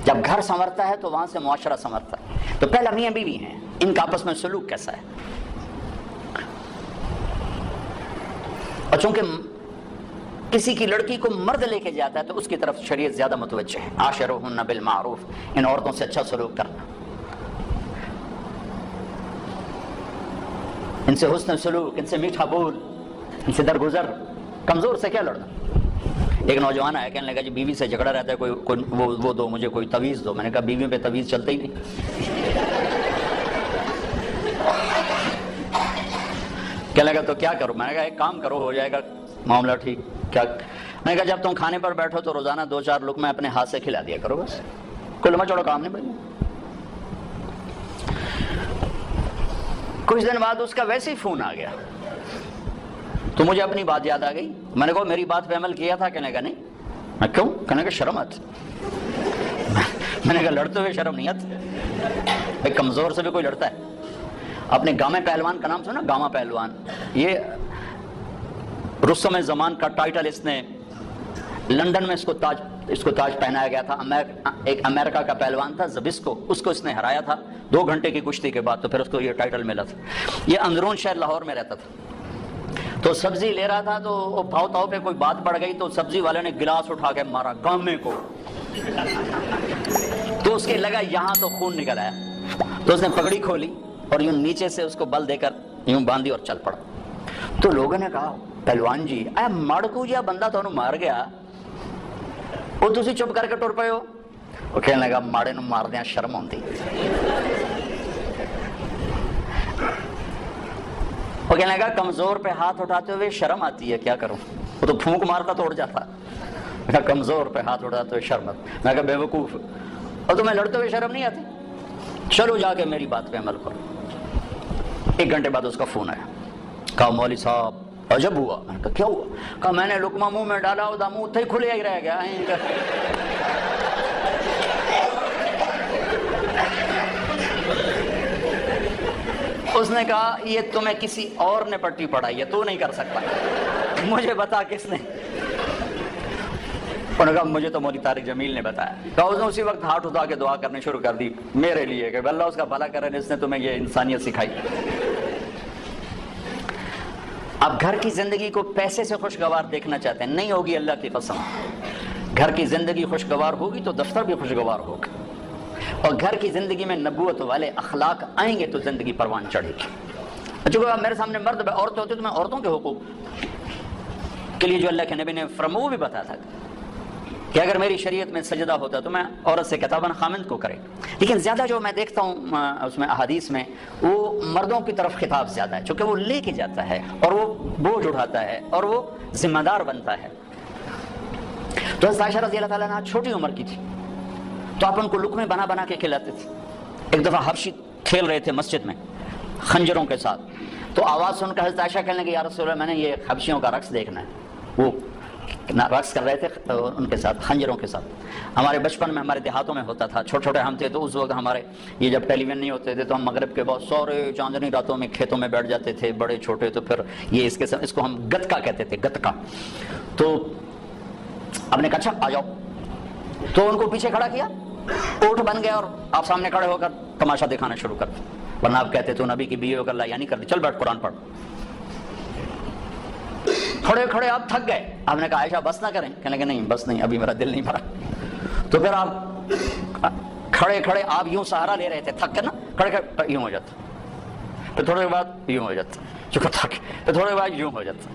جب گھر سنورتا ہے تو وہاں سے معاشرہ سنورتا ہے. تو پہلا میاں بیوی ہیں، ان کا آپس میں سلوک کیسا ہے. اور چونکہ کسی کی لڑکی کو مرد لے کے جاتا ہے تو اس کی طرف شریعت زیادہ متوجہ ہے. عاشروہن بالمعروف، ان عورتوں سے اچھا سلوک کرنا، ان سے حسن سلوک، ان سے میٹھا بول، ان سے درگزر. کمزور سے کیا لڑنا. ایک نوجوان آیا کہنے لگا جی بیوی سے جھگڑا رہتا ہے، کوئی وہ دو مجھے، کوئی تویز دو. میں نے کہا بیوی پہ تویز چلتا ہی نہیں. کہنے لگا تو کیا کروں. میں نے کہا ایک کام کرو، ہو جائے گا معاملہ ٹھیک. کیا؟ میں نے کہا جب تم کھانے پر بیٹھو تو روزانہ 2-4 لقمے اپنے ہاتھ سے کھلا دیا کرو، بس کوئی لمبا چوڑا کام نہیں بھائی. کچھ دن بعد اس کا ویسے ہی فون آ گیا تو مجھے اپنی بات یاد آ گئی. میں نے کہا میری بات پہ عمل کیا تھا. کہنے کا نہیں. میں کیوں؟ کہنے کا شرم آتی. میں نے کہا لڑتے ہوئے شرم نہیں آتی. ایک کمزور سے بھی کوئی لڑتا ہے. اپنے گامے پہلوان کا نام سنا؟ گاما پہلوان، یہ رستم زمان کا ٹائٹل اس نے لندن میں اس کو تاج پہنایا گیا تھا. ایک امریکہ کا پہلوان تھا زبسکو، اس کو اس نے ہرایا تھا 2 گھنٹے کی کشتی کے بعد، تو پھر اس کو یہ ٹائٹل ملا تھا. یہ اندرون شہر لاہور میں رہتا تھا. تو سبزی لے رہا تھا تو پاؤ تاؤ پہ کوئی بات بڑھ گئی تو سبزی والے نے گلاس اٹھا کے مارا گامے کو. تو اس کے لگا یہاں تو خون نکل آیا. تو اس نے پگڑی کھولی اور یوں نیچے سے اس کو بل دے کر یوں باندھی اور چل پڑا. تو لوگوں نے کہا پہلوان جی اے مڑکو جیا بندہ تو مار گیا وہ تسی چپ کر کے ٹر پے ہو. وہ کہنے لگا ماڑے نو مار دیا شرم آتی. وہ کہنے لگا کمزور پہ ہاتھ اٹھاتے ہوئے شرم آتی ہے، کیا کروں. وہ تو پھونک مارتا تو اڑ جاتا. میں کہا کمزور پہ ہاتھ اٹھاتے ہوئے شرم آتی. میں کہا بے وقوف، اور تمہیں لڑتے ہوئے شرم نہیں آتی؟ چلو جا کے میری بات پہ عمل کرو. 1 گھنٹے بعد اس کا فون آیا. کہا مولوی صاحب عجب ہوا. میں نے کہا کیا ہوا؟ کہا میں نے لقمہ منہ میں ڈالا وہ منہ اتنے ہی کھلے ہی رہ گیا. اس نے کہا یہ تمہیں کسی اور نے پٹی پڑھائی ہے، تو نہیں کر سکتا، مجھے بتا کس نے. انہوں نے کہا مجھے تو مولوی طارق جمیل نے بتایا. کہا اس نے اسی وقت ہاتھ اٹھا کے دعا کرنے شروع کر دی میرے لیے کہ اللہ اس کا بھلا کرے جس نے تمہیں یہ انسانیت سکھائی. اب گھر کی زندگی کو پیسے سے خوشگوار دیکھنا چاہتے ہیں، نہیں ہوگی اللہ کی قسم. گھر کی زندگی خوشگوار ہوگی تو دفتر بھی خوشگوار ہوگا، اور گھر کی زندگی میں نبوت والے اخلاق آئیں گے تو زندگی پروان چڑھے گی. چونکہ میرے سامنے مرد عورتیں ہوتی تو میں عورتوں کے حقوق کے لیے جو اللہ کے نبی نے فرمایا وہ بھی بتایا تھا کہ اگر میری شریعت میں سجدہ ہوتا تو میں عورت سے کہتا بن خامند کو کرے. لیکن زیادہ جو میں دیکھتا ہوں اس میں احادیث میں وہ مردوں کی طرف خطاب زیادہ ہے، چونکہ وہ لے کے جاتا ہے اور وہ بوجھ اٹھاتا ہے اور وہ ذمہ دار بنتا ہے. تو حضرت عائشہ رضی اللہ تعالیٰ عنہا چھوٹی عمر کی تھی تو آپ ان کو لقمے بنا بنا کے کھلاتے تھے. ایک دفعہ حبشی کھیل رہے تھے مسجد میں خنجروں کے ساتھ، تو آواز سن کر حضرت عائشہ کہنے لگی یا رسول اللہ میں نے یہ حبشیوں کا رقص دیکھنا ہے. وہ رقص کر رہے تھے ان کے ساتھ خنجروں کے ساتھ. ہمارے بچپن میں ہمارے دیہاتوں میں ہوتا تھا، چھوٹے چھوٹے ہم تھے تو اس وقت ہمارے یہ جب ٹیلی ویژن نہیں ہوتے تھے تو ہم مغرب کے بہت سورے چاندنی راتوں میں کھیتوں میں بیٹھ جاتے تھے بڑے چھوٹے. تو پھر یہ اس کو ہم گتکا کہتے تھے، گتکا. تو ہم نے کہا اچھا آ جاؤ، تو ان کو پیچھے کھڑا کیا، اونٹ بن گیا اور آپ سامنے کھڑے ہو کر تماشا دکھانا شروع کر دیا. ورنہ آپ کہتے تو نبی کی بیوی ہو کر لا یعنی کر دی، چل بیٹھ قرآن پڑھ. کھڑے کھڑے آپ تھک گئے. آپ نے کہا عائشہ بس نہ کریں؟ کہنے لگے نہیں بس نہیں، ابھی میرا دل نہیں بھرا. تو پھر آپ کھڑے کھڑے آپ یوں سہارا لے رہے تھے، تھک کر نا، کھڑے کھڑے یوں ہو جاتا، پھر تھوڑے بعد یوں ہو جاتا، چونکہ تھک، پھر تھوڑے بعد یوں ہو جاتا،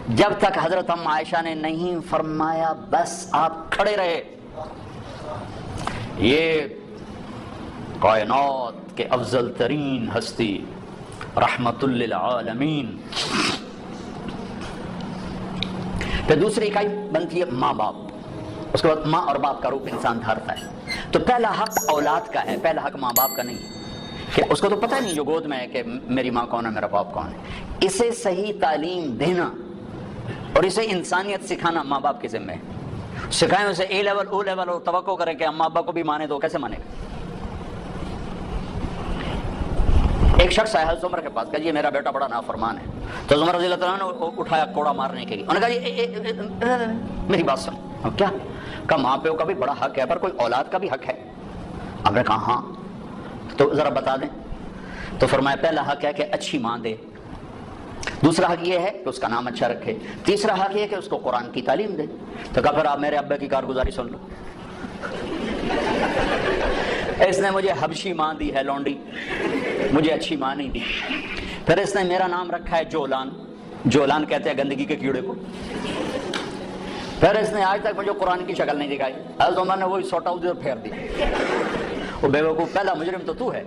جب تک حضرت ام عائشہ نے نہیں فرمایا بس آپ کھڑے رہے. یہ کائنات کے افضل ترین ہستی رحمت للعالمین. پھر دوسری اکائی بنتی ہے ماں باپ. اس کے بعد ماں اور باپ کا روپ انسان دھارتا ہے. تو پہلا حق اولاد کا ہے، پہلا حق ماں باپ کا نہیں، کہ اس کو تو پتہ نہیں جو گود میں ہے کہ میری ماں کون ہے میرا باپ کون ہے. اسے صحیح تعلیم دینا اور اسے انسانیت سکھانا ماں باپ کے ذمہ ہے. سکھائیں اسے اے لیول او لیول اور توقع کریں کہ ماں باپ کو بھی مانے تو کیسے مانے گا. ایک شخص آیا حضرت عمر کے پاس، کہا یہ میرا بیٹا بڑا نافرمان ہے. تو عمر رضی اللہ تعالیٰ نے اٹھایا کوڑا مارنے کے لیے. انہوں نے کہا میری بات سن. کیا؟ کہا ماں پیو کا بھی بڑا حق ہے، پر کوئی اولاد کا بھی حق ہے؟ آپ نے کہا ہاں، تو ذرا بتا دیں۔ تو فرمایا پہلا حق ہے کہ اچھی ماں دے، دوسرا حق یہ ہے کہ اس کا نام اچھا رکھے، تیسرا حق یہ ہے کہ اس کو قرآن کی تعلیم دے۔ تو کہا پھر آپ میرے ابا کی کارگزاری سن لو، اس نے مجھے حبشی ماں دی ہے لونڈی، مجھے اچھی ماں نہیں دی۔ پھر اس نے میرا نام رکھا ہے جولان، جولان کہتے ہیں گندگی کے کیڑے کو۔ پھر اس نے آج تک مجھے قرآن کی شکل نہیں دکھائی، حضرت عمر نے وہی سوٹا ادھر پھیر دی، وہ بے وقوف پہلا مجرم تو ہے۔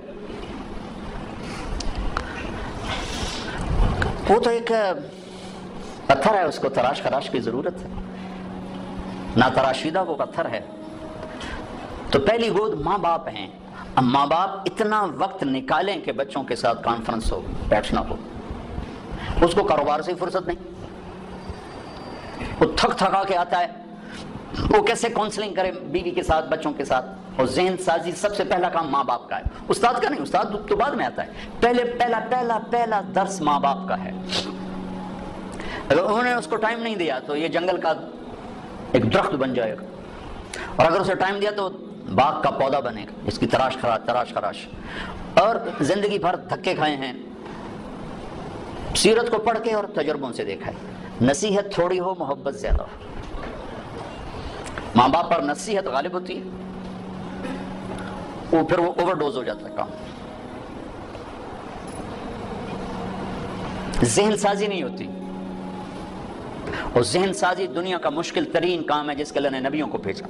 وہ تو ایک پتھر ہے، اس کو تراش خراش کی ضرورت ہے، نہ تراشیدہ وہ پتھر ہے۔ تو پہلی گود ماں باپ ہیں۔ اب ماں باپ اتنا وقت نکالیں کہ بچوں کے ساتھ کانفرنس ہو، بیٹھنا ہو، اس کو کاروبار سے فرصت نہیں، وہ تھک تھکا کے آتا ہے، وہ کیسے کاؤنسلنگ کرے بیوی کے ساتھ، بچوں کے ساتھ۔ اور ذہن سازی سب سے پہلا کام ماں باپ کا ہے، استاد کا نہیں، استاد تو بعد میں آتا ہے، پہلا درس ماں باپ کا ہے۔ اگر انہوں نے اس کو ٹائم نہیں دیا تو یہ جنگل کا ایک درخت بن جائے گا، اور اگر اسے ٹائم دیا تو باغ کا پودا بنے گا، اس کی تراش خراش۔ اور زندگی بھر دھکے کھائے ہیں، سیرت کو پڑھ کے اور تجربوں سے دیکھا ہے، نصیحت تھوڑی ہو محبت زیادہ ہو۔ ماں باپ پر نصیحت غالب ہوتی ہے، پھر وہ اوور ڈوز ہو جاتا ہے کام، ذہن سازی نہیں ہوتی۔ اور ذہن سازی دنیا کا مشکل ترین کام ہے جس کے اللہ نے نبیوں کو بھیجا۔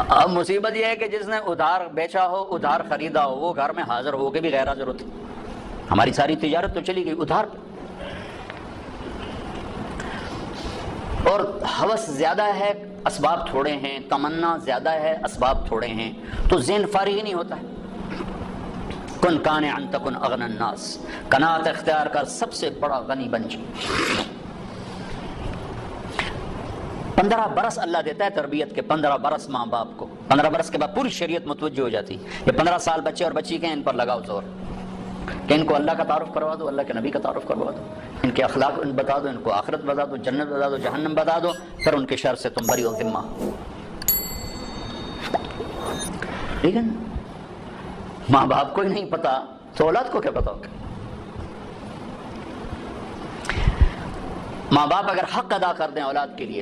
اب مصیبت یہ ہے کہ جس نے ادھار بیچا ہو، ادھار خریدا ہو، وہ گھر میں حاضر ہو کے بھی غیر حاضر ہوتی۔ ہماری ساری تجارت تو چلی گئی ادھار پہ، اور ہوس زیادہ ہے، اسباب تھوڑے ہیں، تمنا زیادہ ہے، اسباب تھوڑے ہیں، تو ذہن فارغ ہی نہیں ہوتا ہے۔ کن قانعا تکن اغنى الناس، قناعت اختیار کر سب سے بڑا غنی بن جا۔ 15 برس اللہ دیتا ہے تربیت کے، 15 برس ماں باپ کو، 15 برس کے بعد پوری شریعت متوجہ ہو جاتی ہے۔ یہ 15 سال بچے اور بچی کے ہیں، ان پر لگاؤ زور کہ ان کو اللہ کا تعارف کروا دو، اللہ کے نبی کا تعارف کروا دو، ان کے اخلاق بتا دو، ان کو آخرت بتا دو، جنت بتا دو، جہنم بتا دو، پھر ان کے شر سے تم بری و ذمہ۔ ٹھیک ہے نا؟ ماں باپ کو ہی نہیں پتا تو اولاد کو کیا پتا ہوگا؟ ماں باپ اگر حق ادا کر دیں اولاد کے لیے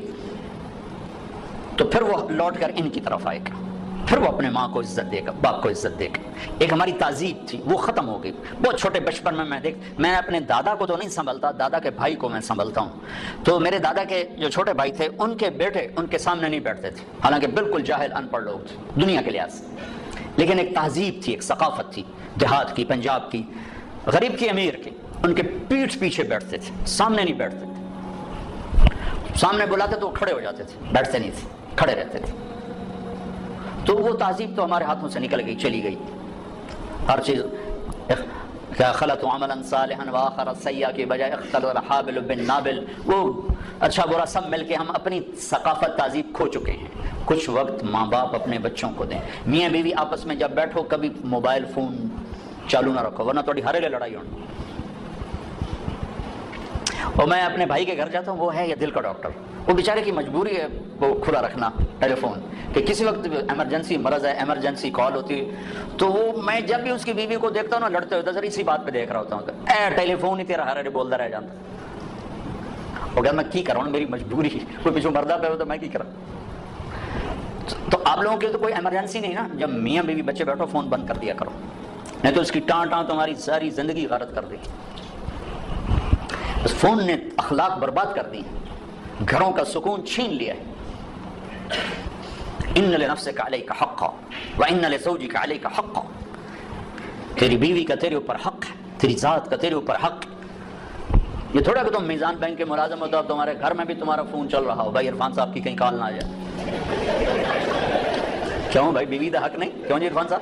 تو پھر وہ لوٹ کر ان کی طرف آئے گا، پھر وہ اپنے ماں کو عزت دے گا، باپ کو عزت دے گا۔ ایک ہماری تہذیب تھی وہ ختم ہو گئی۔ بہت چھوٹے بچپن میں میں اپنے دادا کو تو نہیں سنبھلتا، دادا کے بھائی کو میں سنبھلتا ہوں، تو میرے دادا کے جو چھوٹے بھائی تھے ان کے بیٹے ان کے سامنے نہیں بیٹھتے تھے، حالانکہ بالکل جاہل ان پڑھ لوگ تھے دنیا کے لحاظ سے، لیکن ایک تہذیب تھی، ایک ثقافت تھی، دیہات کی، پنجاب کی، غریب کی، امیر کی، ان کے پیٹھ پیچھے بیٹھتے تھے، سامنے نہیں بیٹھتے تھے، سامنے بلاتے تو وہ کھڑے ہو جاتے تھے، بیٹھتے نہیں تھے، کھڑے رہتے تھے۔ تو وہ تہذیب تو ہمارے ہاتھوں سے نکل گئی، چلی گئی۔ ہر چیز خلط عملا صالحا واخر سیئا کی بجائے اختل الحابل بالنابل، وہ اچھا برا سب مل کے ہم اپنی ثقافت تہذیب کھو چکے ہیں۔ کچھ وقت ماں باپ اپنے بچوں کو دیں، میاں بیوی آپس میں جب بیٹھو کبھی موبائل فون چالو نہ رکھو ورنہ تھوڑی ہر لڑائی ہونی۔ اور میں اپنے بھائی کے گھر جاتا ہوں، وہ ہے یہ دل کا ڈاکٹر، وہ بیچارے کی مجبوری ہے وہ کھلا رکھنا ٹیلی فون کہ کسی وقت ایمرجنسی مرض ہے، ایمرجنسی کال ہوتی ہے، تو وہ میں جب بھی اس کی بیوی کو دیکھتا ہوں نا لڑتے ہوئے تو اسی بات پہ دیکھ رہا ہوتا ہوں کہ ٹیلی فون ہی تیرا ہر بولتا رہ جاتا۔ وہ کہتا میں کی کر رہا ہوں، میری مجبوری، کوئی پیچھے مردہ پہ ہو تو میں کی کرا۔ تو آپ لوگوں کی تو کوئی ایمرجنسی نہیں نا، جب میاں بیوی بچے بیٹھو فون بند کر دیا کرو، نہیں تو اس کی ٹان تمہاری ساری زندگی غارت کر دے گی۔ اس فون نے اخلاق برباد کر دی، گھروں کا سکون چھین لیا ہے۔ ان لنفسک علیک حقا وان لزوجک علیک حقا، تیری بیوی کا تیرے اوپر حق ہے، تیری ذات کا تیرے اوپر حق۔ یہ تھوڑا کہ تم میزان بینک کے ملازم ہوتا تمہارے گھر میں بھی تمہارا فون چل رہا ہو، بھائی عرفان صاحب کی کہیں کال نہ آ جائے۔ کیوں بھائی بیوی کا حق نہیں؟ کیوں جی عرفان صاحب؟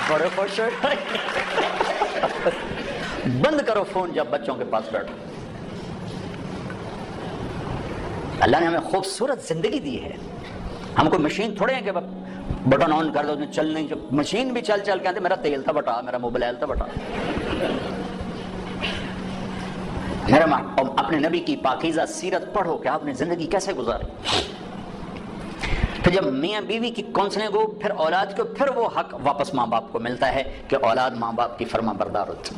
بڑے خوش ہوئے، بند کرو فون جب بچوں کے پاس بیٹھو۔ اللہ نے ہمیں خوبصورت زندگی دی ہے، ہم کو مشین تھوڑے ہیں کہ بٹن آن کر دو چل نہیں, مشین بھی چل چل کے آتے میرا تیل تھا بٹا, میرا موبائل تھا بٹا. اپنے نبی کی پاکیزہ سیرت پڑھو کہ آپ نے زندگی کیسے گزاری. پھر جب میاں بیوی کی کونسلنگ ہو, پھر اولاد کو, پھر وہ حق واپس ماں باپ کو ملتا ہے کہ اولاد ماں باپ کی فرما بردار ہوتی,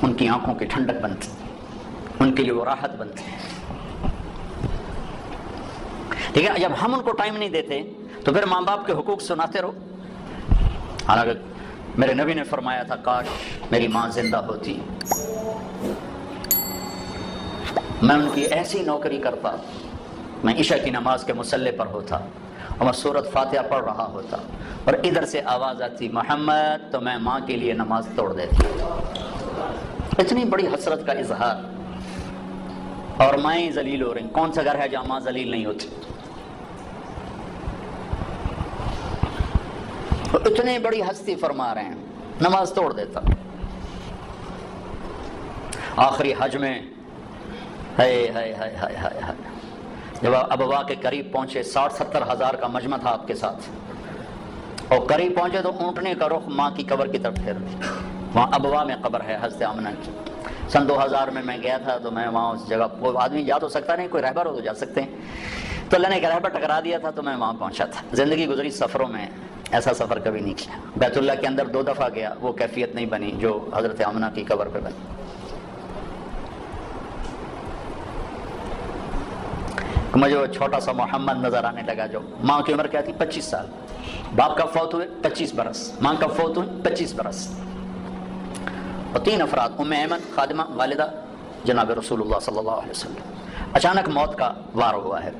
ان کی آنکھوں کی ٹھنڈک بنتی, ان کے لیے وہ راحت بنتی. لیکن جب ہم ان کو ٹائم نہیں دیتے تو پھر ماں باپ کے حقوق سناتے رہو. حالانکہ میرے نبی نے فرمایا تھا کاش میری ماں زندہ ہوتی, میں ان کی ایسی نوکری کرتا, میں عشاء کی نماز کے مصلی پر ہوتا اور میں سورۃ فاتحہ پڑھ رہا ہوتا اور ادھر سے آواز آتی محمد, تو میں ماں کے لیے نماز توڑ دیتی. اتنی بڑی حسرت کا اظہار, اور مائیں ذلیل ہو رہی. کون سا گھر ہے جہاں ماں ذلیل نہیں ہوتی؟ اتنی بڑی ہستی فرما رہے ہیں, نماز توڑ دیتا. آخری حج میں جب ابوا کے قریب پہنچے, 60-70 ہزار کا مجمع تھا آپ کے ساتھ, اور قریب پہنچے تو اونٹنے کا رخ ماں کی قبر کی طرف پھیر دی. وہاں ابوا میں قبر ہے حضرت آمنہ کی. سن 2000 میں گیا تھا, تو میں وہاں اس جگہ, کوئی آدمی جا تو سکتا نہیں, کوئی رہبر ہو تو جا سکتے ہیں, تو اللہ نے ایک رہبر ٹکرا دیا تھا, تو میں وہاں پہنچا تھا. زندگی گزری سفروں میں, ایسا سفر کبھی نہیں کیا. بیت اللہ کے اندر 2 دفعہ گیا, وہ کیفیت نہیں بنی جو حضرت آمنہ کی قبر پہ بنی. مجھے وہ چھوٹا سا محمد نظر آنے لگا, جو ماں کی عمر کیا تھی 25 سال, باپ کا فوت ہوئے 25 برس, ماں کا فوت ہوئے 25 برس, اور 3 افراد, ام ایمن خادمہ والدہ جناب رسول اللہ صلی اللہ علیہ وسلم. اچانک موت کا وار ہوا ہے,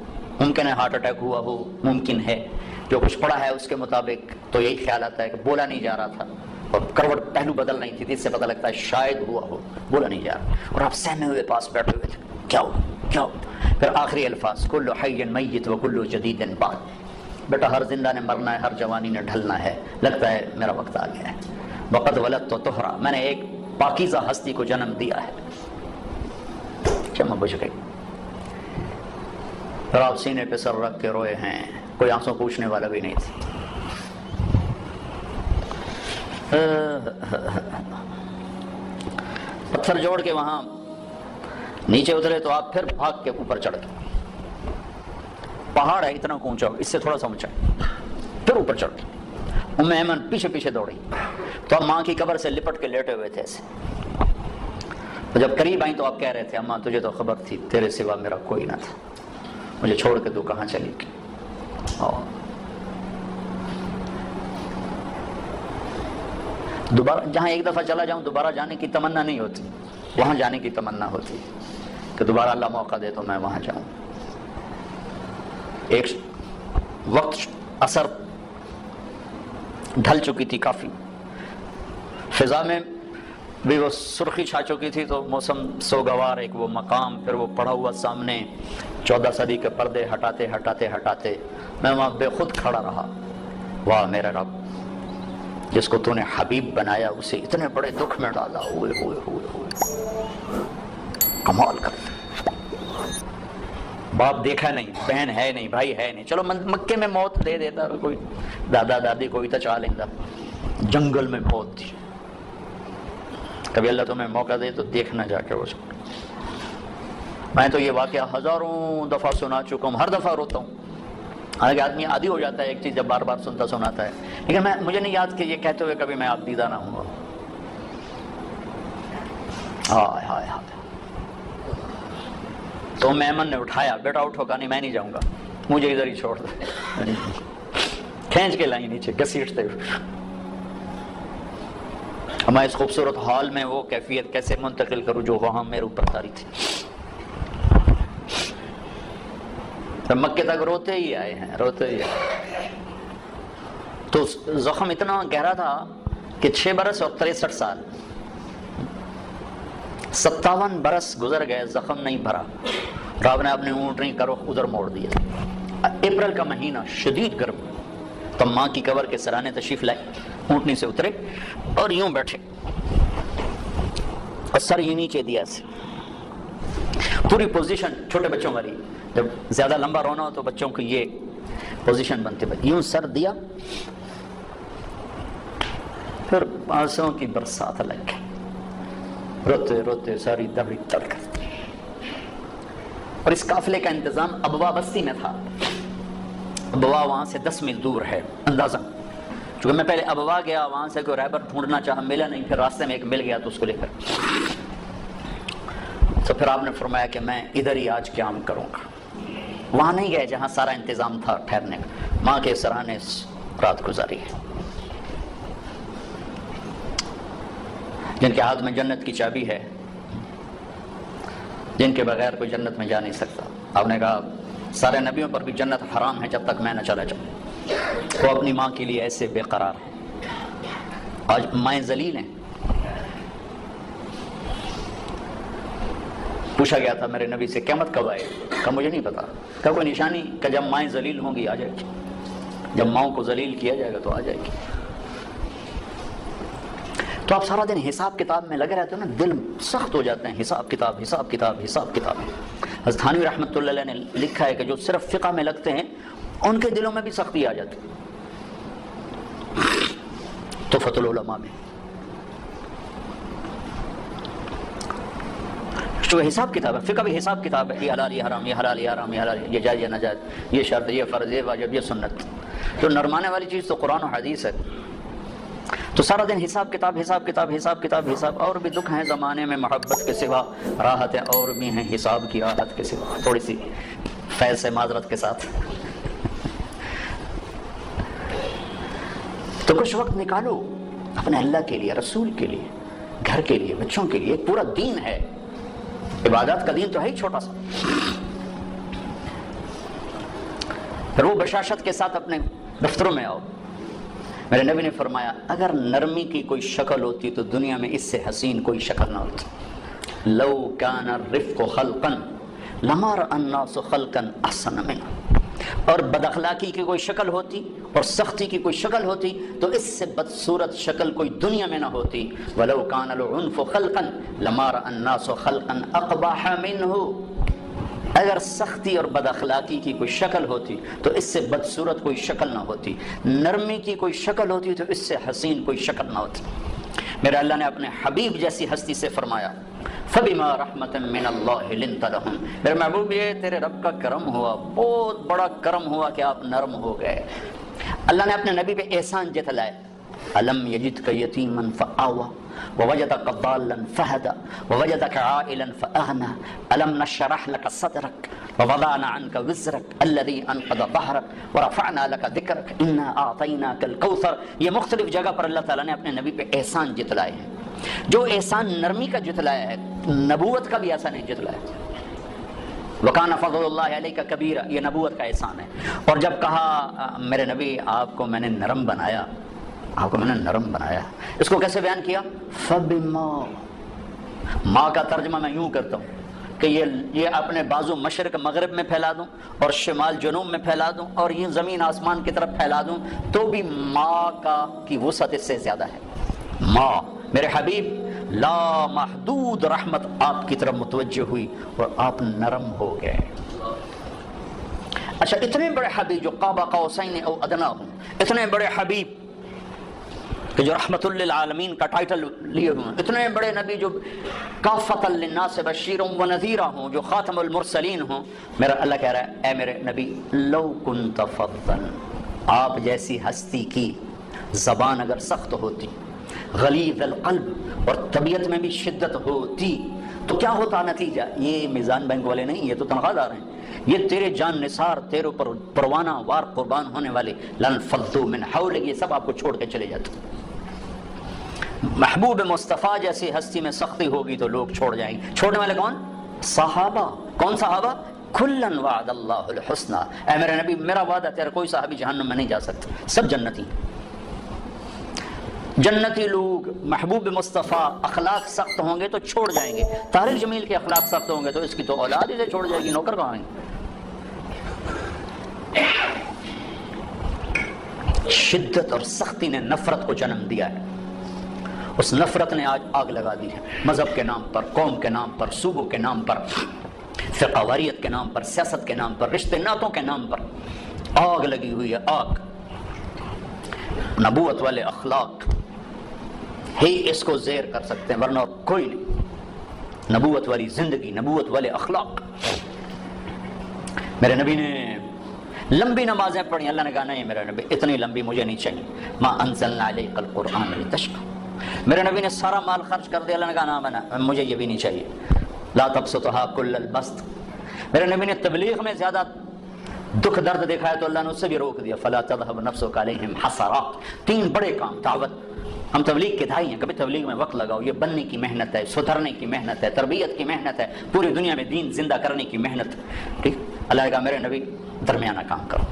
ممکن ہے ہارٹ اٹیک ہوا ہو, ممکن ہے جو کچھ پڑا ہے اس کے مطابق تو یہی خیال آتا ہے کہ بولا نہیں جا رہا تھا, اور کروٹ پہلو بدل نہیں تھی, اس سے پتہ لگتا ہے شاید ہوا ہو, بولا نہیں جا رہا, اور آپ سہمے ہوئے پاس بیٹھے ہوئے تھے, کیا ہو کیا ہو. پھر آخری الفاظ کل حی میت و کل جدید بعد, بیٹا ہر زندہ نے مرنا ہے, ہر جوانی نے ڈھلنا ہے, لگتا ہے میرا وقت آ گیا ہے. وقت ولدت تو طہرا, میں نے ایک پاکیزہ ہستی کو جنم دیا ہے. چمک بجھ گئی. پھر آپ سینے پہ سر رکھ کے روئے ہیں, کوئی آنسوں پوچھنے والا بھی نہیں تھی. پتھر جوڑ کے وہاں نیچے اترے تو آپ پھر بھاگ کے اوپر چڑھ گئے. پہاڑ ہے اتنا اونچا, اس سے تھوڑا سا اونچا, پھر اوپر چڑھ گئے. ام ایمن پیچھے پیچھے دوڑی, تو آپ ماں کی قبر سے لپٹ کے لیٹے ہوئے تھے ایسے. تو جب قریب آئیں تو آپ کہہ رہے تھے اماں تجھے تو خبر تھی, تیرے سوا میرا کوئی نہ تھا, مجھے چھوڑ کے تو کہاں چلی گئی. دوبارہ جہاں ایک دفعہ چلا جاؤں دوبارہ جانے کی تمنا نہیں ہوتی, وہاں جانے کی تمنا ہوتی کہ دوبارہ اللہ موقع دے تو میں وہاں جاؤں. ایک وقت اثر ڈھل چکی تھی کافی, فضا میں بھی وہ سرخی چھا چکی تھی, تو موسم سوگوار, ایک وہ مقام, پھر وہ پڑا ہوا سامنے 14 صدی کے پردے ہٹاتے ہٹاتے ہٹاتے میں وہاں بے خود کھڑا رہا. واہ میرے رب, جس کو تو نے حبیب بنایا اسے اتنے بڑے دکھ میں ڈالا, ہوئے ہوئے ہوئے ہوئے کمال کر. باپ دیکھا نہیں, بہن ہے نہیں, بھائی ہے نہیں, چلو مکے میں موت دے دیتا, کوئی دادا دادی کوئی تو چاہ لیتا, جنگل میں موت تھی. کبھی اللہ تمہیں موقع دے تو دیکھنا جا کے وہ. میں تو یہ واقعہ ہزاروں دفعہ سنا چکا ہوں, ہر دفعہ روتا ہوں. حالانکہ آدمی عادی ہو جاتا ہے ایک چیز جب بار بار سنتا سناتا ہے, لیکن مجھے نہیں یاد کہ یہ کہتے ہوئے کبھی میں آپ دیدہ نہ ہوں. ہائے ہائے ہائے. تو میمن نے اٹھایا, بیٹا اٹھو, کہا نہیں میں نہیں جاؤں گا, مجھے ادھر ہی چھوڑ دے. کھینچ کے لائی نیچے گھسیٹتے ہوئے. میں اس خوبصورت حال میں وہ کیفیت کیسے منتقل کروں جو وہاں میرے اوپر تاری تھی. مکے تک روتے ہی آئے ہیں, روتے ہی آئے. تو زخم اتنا گہرا تھا کہ 6 برس اور 63 سال 57 برس گزر گئے, زخم نہیں بھرا. رب نے اپنے اونٹنی کا رخ ادھر موڑ دیا. اپریل کا مہینہ, شدید گرم, تو ماں کی قبر کے سرانے تشریف لائے, اونٹنی سے اترے اور یوں بیٹھے, اور سر یہ نیچے دیا سے. پوری پوزیشن چھوٹے بچوں والی, جب زیادہ لمبا رونا ہو تو بچوں کی یہ پوزیشن بنتی, یوں سر دیا آنسوں کی برسات لگ گئی، روتے روتے ساری دبڑی تڑ کر دی۔ اور اس قافلے کا انتظام ابوا بستی میں تھا۔ ابوا وہاں سے 10 میل دور ہے اندازہ، چونکہ میں پہلے ابوا گیا، وہاں سے کوئی رہبر ڈھونڈنا چاہا، ملا نہیں، پھر راستے میں ایک مل گیا تو اس کو لے کر، تو پھر آپ نے فرمایا کہ میں ادھر ہی آج قیام کروں گا۔ وہاں نہیں گئے جہاں سارا انتظام تھا ٹھہرنے کا، ماں کے سرانے رات گزاری ہے، جن کے ہاتھ میں جنت کی چابی ہے، جن کے بغیر کوئی جنت میں جا نہیں سکتا۔ آپ نے کہا سارے نبیوں پر بھی جنت حرام ہے جب تک میں نہ چلا جاؤں، وہ اپنی ماں کے لیے ایسے بے قرار ہیں۔ آج مائیں ذلیل ہیں۔ پوچھا گیا تھا میرے نبی سے قیامت کب آئے؟ کہا مجھے نہیں پتا۔ کہا کوئی نشانی؟ کہ جب مائیں ذلیل ہوں گی آ جائے گی، جب ماؤں کو ذلیل کیا جائے گا تو آ جائے گی۔ تو آپ سارا دن حساب کتاب میں لگے رہتے ہو نا، دل سخت ہو جاتے ہیں، حساب کتاب حساب کتاب حساب کتاب۔ حضرت تھانوی رحمۃ اللہ علیہ نے لکھا ہے کہ جو صرف فقہ میں لگتے ہیں ان کے دلوں میں بھی سختی آ جاتی، تحفۃ العلماء میں۔ جو حساب کتاب ہے، فقہ بھی حساب کتاب ہے، یہ حلال یہ حرام، یہ حلال یہ حرام، یہ حلال یہ جائز یہ ناجائز، یہ شرط یہ فرض یہ واجب یہ سنت۔ تو نرمانے والی چیز تو قرآن و حدیث ہے۔ تو سارا دن حساب کتاب حساب کتاب حساب کتاب حساب۔ اور بھی دکھ ہیں زمانے میں، محبت کے سوا راحتیں اور بھی ہیں حساب کی راحت کے سوا۔ تھوڑی سی فیض سے معذرت کے ساتھ، تو کچھ وقت نکالو اپنے اللہ کے لیے، رسول کے لیے، گھر کے لیے، بچوں کے لیے۔ ایک پورا دین ہے، عبادات کا دین تو ہے ہی چھوٹا سا۔ پھر وہ بشاشت کے ساتھ اپنے دفتروں میں آؤ۔ میرے نبی نے فرمایا اگر نرمی کی کوئی شکل ہوتی تو دنیا میں اس سے حسین کوئی شکل نہ ہوتی۔ لو کان الرفق خلقا لما رأى الناس خلقا احسن منه۔ اور بد اخلاقی کی کوئی شکل ہوتی اور سختی کی کوئی شکل ہوتی تو اس سے بدصورت شکل کوئی دنیا میں نہ ہوتی۔ ولو کان العنف خلقا لما رأى الناس خلقا اقبح منه۔ اگر سختی اور بد اخلاقی کی کوئی شکل ہوتی تو اس سے بدصورت کوئی شکل نہ ہوتی، نرمی کی کوئی شکل ہوتی تو اس سے حسین کوئی شکل نہ ہوتی۔ میرے اللہ نے اپنے حبیب جیسی ہستی سے فرمایا فَبِمَا رَحْمَةٍ مِّنَ اللَّهِ لِنْتَ لَهُمْ۔ میرے محبوب یہ تیرے رب کا کرم ہوا، بہت بڑا کرم ہوا کہ آپ نرم ہو گئے۔ اللہ نے اپنے نبی پہ احسان جتلائے۔ أَلَمْ يَجِدْكَ يَتِيمًا فَآوَى وَوَجَدَكَ ضَالًّا فَهَدَى وَوَجَدَكَ عَائِلًا فَأَغْنَى أَلَمْ نَشْرَحْ لَكَ صَدْرَكَ وَوَضَعْنَا عَنْكَ وِزْرَكَ الَّذِي أَنقَضَ ظَهْرَكَ وَرَفَعْنَا لَكَ ذِكْرَكَ إِنَّا أَعْطَيْنَاكَ الْكَوْثَرَ۔ یہ مختلف جگہ پر اللہ تعالیٰ نے اپنے نبی پہ احسان جتلائے ہیں۔ جو احسان نرمی کا جتلایا ہے، نبوت کا بھی ایسا نہیں جتلایا۔ وَكَانَ فَضْلُ اللَّهِ عَلَيْكَ كَبِيرًا، یہ نبوت کا احسان ہے۔ اور جب کہا میرے نبی آپ کو میں نے نرم بنایا، آپ کو میں نے نرم بنایا، اس کو کیسے بیان کیا؟ فَبِمَا، ماں کا ترجمہ میں یوں کرتا ہوں کہ یہ اپنے بازو مشرق مغرب میں پھیلا دوں اور شمال جنوب میں پھیلا دوں اور یہ زمین آسمان کی طرف پھیلا دوں تو بھی ماں کی وسعت اس سے زیادہ ہے۔ ماں میرے حبیب لا محدود رحمت آپ کی طرف متوجہ ہوئی اور آپ نرم ہو گئے۔ اچھا، اتنے بڑے حبیب جو قاب قوسین او ادنا ہوں، اتنے بڑے حبیب کہ جو رحمت للعالمین کا ٹائٹل لیے ہوئے ہیں، اتنے بڑے نبی جو کافۃ للناس بشیر و نذیرا ہوں، جو خاتم المرسلین ہوں، میرا اللہ کہہ رہا ہے اے میرے نبی لو کنت فظا، آپ جیسی ہستی کی زبان اگر سخت ہوتی، غلیظ القلب، اور طبیعت میں بھی شدت ہوتی تو کیا ہوتا نتیجہ؟ یہ میزان بینک والے نہیں، یہ تو تنخواہ دار ہیں، یہ تیرے جان نثار، تیرے اوپر پروانہ وار قربان ہونے والے لنفضوا من حولک، یہ سب آپ کو چھوڑ کے چلے جاتے۔ محبوب مصطفیٰ جیسی ہستی میں سختی ہوگی تو لوگ چھوڑ جائیں گے۔ چھوڑنے والے کون؟ صحابہ۔ کون صحابہ؟ کلن وعد اللہ الحسنى، اے میرے نبی میرا وعدہ تیرا کوئی صحابی جہنم میں نہیں جا سکتا، سب جنتی۔ جنتی لوگ محبوب مصطفیٰ اخلاق سخت ہوں گے تو چھوڑ جائیں گے۔ طارق جمیل کے اخلاق سخت ہوں گے تو اس کی تو اولاد ہی سے چھوڑ جائے گی، نوکر کہاں ہیں؟ شدت اور سختی نے نفرت کو جنم دیا ہے، اس نفرت نے آج آگ لگا دی ہے، مذہب کے نام پر، قوم کے نام پر، صوبوں کے نام پر، فقہ واریت کے نام پر، سیاست کے نام پر، رشتے ناتوں کے نام پر آگ لگی ہوئی ہے، آگ۔ نبوت والے اخلاق ہی اس کو زیر کر سکتے ہیں، ورنہ کوئی نہیں۔ نبوت والی زندگی، نبوت والے اخلاق۔ میرے نبی نے لمبی نمازیں پڑھی، اللہ نے کہا نہیں میرے نبی اتنی لمبی مجھے نہیں چاہیے، ما انزلنا علیک القرآن لتشقى۔ میرے نبی نے سارا مال خرچ کر دیا، اللہ نے کہا نہ مجھے یہ بھی نہیں چاہیے، لا تبسطها كل البسط۔ میرے نبی نے تبلیغ میں زیادہ دکھ درد دکھایا تو اللہ نے اس سے بھی روک دیا، فلا تذهب نفسك عليهم حسرات۔ تین بڑے کام، دعوت، ہم تبلیغ کے داعی ہیں، کبھی تبلیغ میں وقت لگاؤ، یہ بننے کی محنت ہے، سدھرنے کی محنت ہے، تربیت کی محنت ہے، پوری دنیا میں دین زندہ کرنے کی محنت، ٹھیک۔ اللہ نے کہا میرے نبی درمیانہ کام کرو،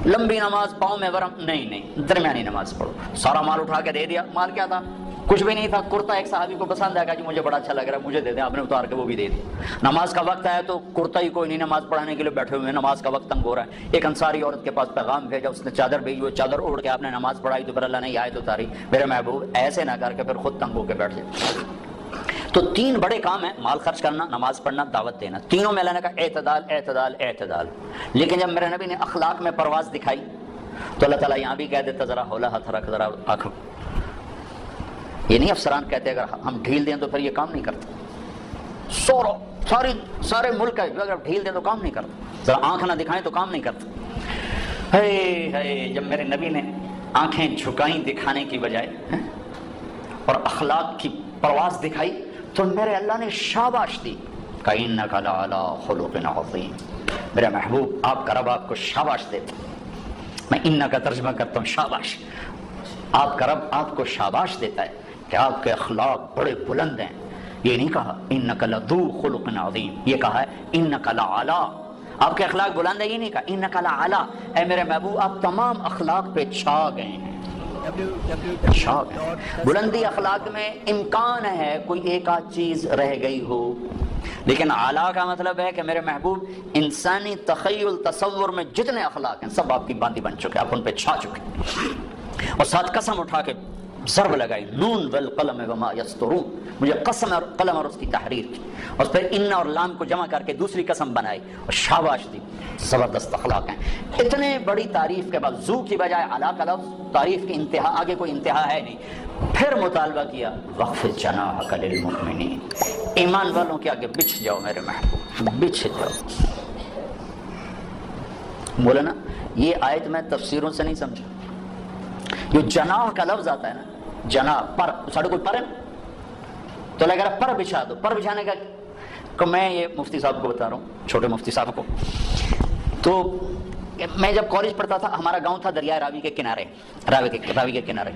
لمبی نماز پاؤں میں ورم نہیں، درمیانی نماز پڑھو۔ سارا مال اٹھا کے دے دیا، مال کیا تھا؟ کچھ بھی نہیں تھا، کرتا ایک صحابی کو پسند آیا کہ جی مجھے بڑا اچھا لگ رہا ہے مجھے دے دیں، آپ نے اتار کے وہ بھی دے دیا۔ نماز کا وقت آیا تو کرتا ہی کوئی نہیں، نماز پڑھانے کے لیے بیٹھے ہوئے ہیں، نماز کا وقت تنگ ہو رہا ہے۔ ایک انصاری عورت کے پاس پیغام بھیجا، اس نے چادر بھیجی، وہ چادر اوڑھ کے آپ نے نماز پڑھائی تو پھر اللہ نے یہ آیت اتاری، میرے محبوب ایسے نہ کر کے پھر خود تنگ ہو کے بیٹھ جائے۔ تو تین بڑے کام ہیں، مال خرچ کرنا، نماز پڑھنا، دعوت دینا، تینوں میں اللہ نے کہا اعتدال اعتدال اعتدال۔ لیکن جب میرے نبی نے اخلاق میں پرواز دکھائی تو اللہ تعالیٰ یہاں بھی کہہ دیتا ذرا ہولا ہاتھ رکھ، ذرا آنکھ۔ یہ نہیں افسران کہتے اگر ہم ڈھیل دیں تو پھر یہ کام نہیں کرتا، سارے ملک ہے اگر ڈھیل دیں تو کام نہیں کرتا، ذرا آنکھ نہ دکھائیں تو کام نہیں کرتا۔ جب میرے نبی نے آنکھیں جھکائیں دکھانے کی بجائے اور اخلاق کی پرواز دکھائی تو میرے اللہ نے شاباش دی، کَإِنَّكَ لَعَلَىٰ خُلُقٍ عَظِيمٍ۔ میرے محبوب آپ کا رب آپ کو شاباش دیتا، میں اِنَّ کا ترجمہ کرتا ہوں شاباش، آپ کا رب آپ کو شاباش دیتا ہے کہ آپ کے اخلاق بڑے بلند ہیں۔ یہ نہیں کہا اِنَّكَ لَذُو خُلُقٍ عَظِيمٍ، یہ کہا ہے اِنَّكَ لَعَلَىٰ، آپ کے اخلاق بلند ہے، یہ نہیں کہا اِنَّكَ لَعَلَىٰ، اے میرے محبوب آپ تمام اخلاق پہ چھا گئے ہیں، بلندی اخلاق میں امکان ہے کوئی ایک آدھ چیز رہ گئی ہو، لیکن اعلیٰ کا مطلب ہے کہ میرے محبوب انسانی تخیل تصور میں جتنے اخلاق ہیں سب آپ کی باندھی بن چکے، آپ ان پہ چھا چکے۔ اور ساتھ قسم اٹھا کے ضرب لگائی، نون والقلم وما یسطرون، مجھے قسم اور قلم اور اس کی تحریر کی، اور پھر ان اور لام کو جمع کر کے دوسری قسم بنائی اور شاباش دی، زبردست اخلاق ہیں۔ اتنے بڑی تعریف کے بعد زو کی بجائے علا کا لفظ، تعریف کی انتہا، آگے کوئی انتہا ہے نہیں، پھر مطالبہ کیا وَخْفِضْ جَنَاحَكَ لِلْمُؤْمِنِينَ، ایمان والوں کے آگے بچھ جاؤ میرے محبوب، بچھ جاؤ۔ بولا نا یہ آیت میں تفسیروں سے نہیں سمجھا، یہ جناح کا لفظ آتا ہے نا، جناح پر، ساڑھے کوئی پر ہے تو لگا رہا پر بچھا دو، پر بچھانے کا کہ میں یہ مفتی صاحب کو بتا رہا ہوں، چھوٹے مفتی صاحب کو، تو میں جب کالج پڑھتا تھا ہمارا گاؤں تھا دریائے راوی کے کنارے، راوی کے کنارے،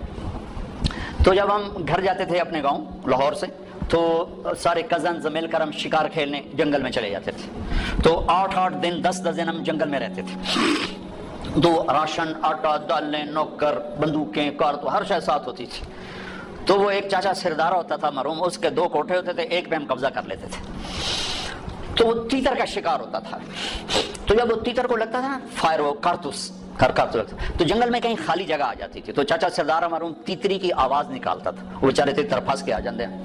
تو جب ہم گھر جاتے تھے اپنے گاؤں لاہور سے تو سارے کزنز مل کر ہم شکار کھیلنے جنگل میں چلے جاتے تھے، تو 8 دن 10 دن ہم جنگل میں رہتے تھے، تو راشن، آٹا، دالیں، نوکر، بندوقیں، کار، تو ہر شے ساتھ ہوتی تھی۔ تو وہ ایک چاچا سردارہ ہوتا تھا مرحوم، اس کے 2 کوٹھے ہوتے تھے، ایک پہ ہم قبضہ کر لیتے تھے، تو وہ تیتر کا شکار ہوتا تھا، تو جب وہ تیتر کو لگتا تھا نا فائر، وہ کارتوس تو جنگل میں کہیں خالی جگہ آ جاتی تھی، تو چاچا سردارہ مرحوم تیتری کی آواز نکالتا تھا، وہ بیچارے تیتر پھنس کے آ جاندے ہیں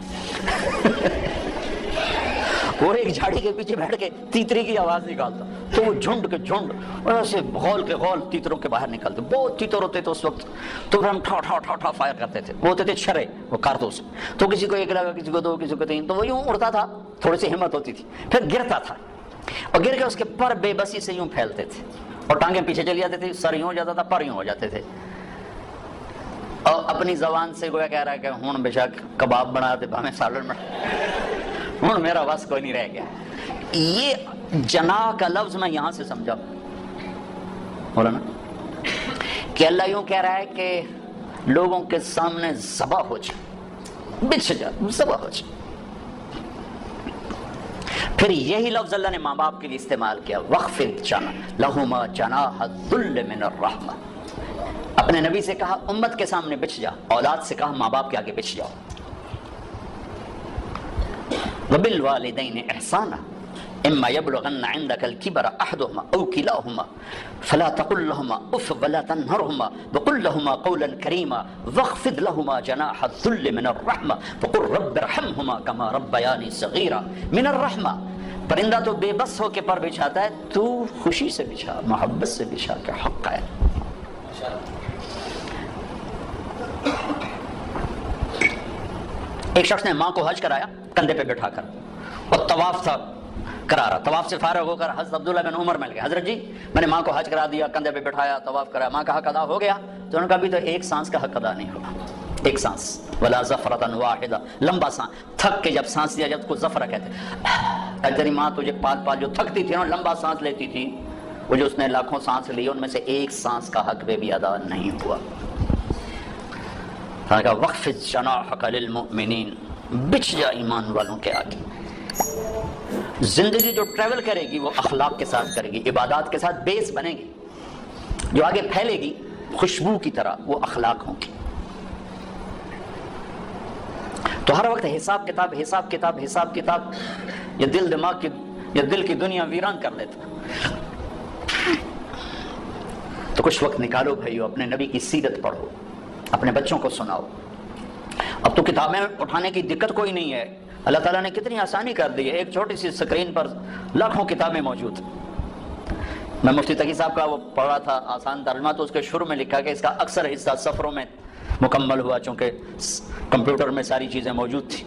وہ ایک جھاڑی کے پیچھے بیٹھ کے تیتری کی آواز نکالتا، تو وہ جھنڈ کے جھنڈ ایسے غول کے غول تیتروں کے باہر نکلتے، بہت تیتر ہوتے تھے اس وقت، تو پھر ہم ٹھا فائر کرتے تھے، وہ ہوتے تھے چھرے، وہ کارتوس، تو کسی کو 1 لگا، کسی کو 2، کسی کو 3، تو وہ یوں اڑتا تھا، تھوڑی سی ہمت ہوتی تھی، پھر گرتا تھا، اور گر کے اس کے پر بے بسی سے یوں پھیلتے تھے، اور ٹانگیں پیچھے چلی جاتی تھی، سر یوں ہو جاتا تھا، پر یوں ہو جاتے تھے، اور اپنی زبان سے گویا کہہ رہا ہے کہ ہون بے شک کباب بنا دے ہمیں سالن بنا، ہون میرا بس کوئی نہیں رہ گیا۔ یہ جناح کا لفظ میں یہاں سے سمجھا بولا نا کہ اللہ یوں کہہ رہا ہے کہ لوگوں کے سامنے ذبح ہو جائے، بچھ جا، ذبح ہو جائے۔ پھر یہی لفظ اللہ نے ماں باپ کے لیے استعمال کیا، وَخْفِضْ لَهُمَا جَنَاحَ الذُّلِّ مِنَ الرَّحْمَةِ، اپنے نبی سے کہا امت کے سامنے بچھ جا، اولاد سے کہا ماں باپ کے آگے بچھ جاؤ۔ وَبِالْوَالِدَيْنِ إِحْسَانًا إِمَّا يَبْلُغَنَّ عِندَكَ الْكِبَرَ أَحَدُهُمَا أَوْ كِلَاهُمَا فَلَا تَقُل لَّهُمَا أُفٍّ وَلَا تَنْهَرْهُمَا وَقُل لَّهُمَا قَوْلًا كَرِيمًا وَاخْفِضْ لَهُمَا جَنَاحَ الذُّلِّ مِنَ الرَّحْمَةِ وَقُل رَّبِّ ارْحَمْهُمَا كَمَا رَبَّيَانِي صَغِيرًا مِنَ الرَّحْمَةِ، پرندہ تو بے بس ہو کے پر بچھاتا ہے، تو خوشی سے بچھا، محبت سے بچھا کے حق ہے۔ ایک شخص نے ماں کو حج کرایا کندھے پہ بٹھا کر، اور طواف تھا کرا رہا، طواف سے فارغ ہو کر حضرت عبداللہ بن عمر مل گئے، حضرت جی میں نے ماں کو حج کرا دیا، کندھے پہ بٹھایا، طواف کرایا، ماں کا حق ادا ہو گیا؟ تو انہوں نے کہا ابھی تو ایک سانس کا حق ادا نہیں ہوا، ایک سانس، ولا زفرۃ واحدہ، لمبا سانس، تھک کے جب سانس لیا جب کو زفرہ کہتے ہیں، تیری ماں تجھے پال پال جو تھکتی تھی نا، لمبا سانس لیتی تھی، وہ جو اس نے لاکھوں سانس لی ان میں سے ایک سانس کا حق بھی ادا نہیں ہوا۔ کہا وخفض جناحک للمؤمنین، بچھ جا ایمان والوں کے آگے۔ زندگی جو ٹریول کرے گی وہ اخلاق کے ساتھ کرے گی، عبادات کے ساتھ بیس بنے گی، جو آگے پھیلے گی خوشبو کی طرح وہ اخلاق ہوں گی۔ تو ہر وقت حساب کتاب حساب کتاب حساب کتاب یہ دل دماغ کی یہ دل کی دنیا ویران کر دیتا۔ تو کچھ وقت نکالو بھائیو، اپنے نبی کی سیرت پڑھو، اپنے بچوں کو سناؤ۔ اب تو کتابیں اٹھانے کی دقت کوئی نہیں ہے، اللہ تعالیٰ نے کتنی آسانی کر دی ہے، ایک چھوٹی سی سکرین پر لاکھوں کتابیں موجود۔ میں مفتی تقی صاحب کا وہ پڑھ رہا تھا آسان ترجمہ، تو اس کے شروع میں لکھا کہ اس کا اکثر حصہ سفروں میں مکمل ہوا، چونکہ کمپیوٹر میں ساری چیزیں موجود تھی،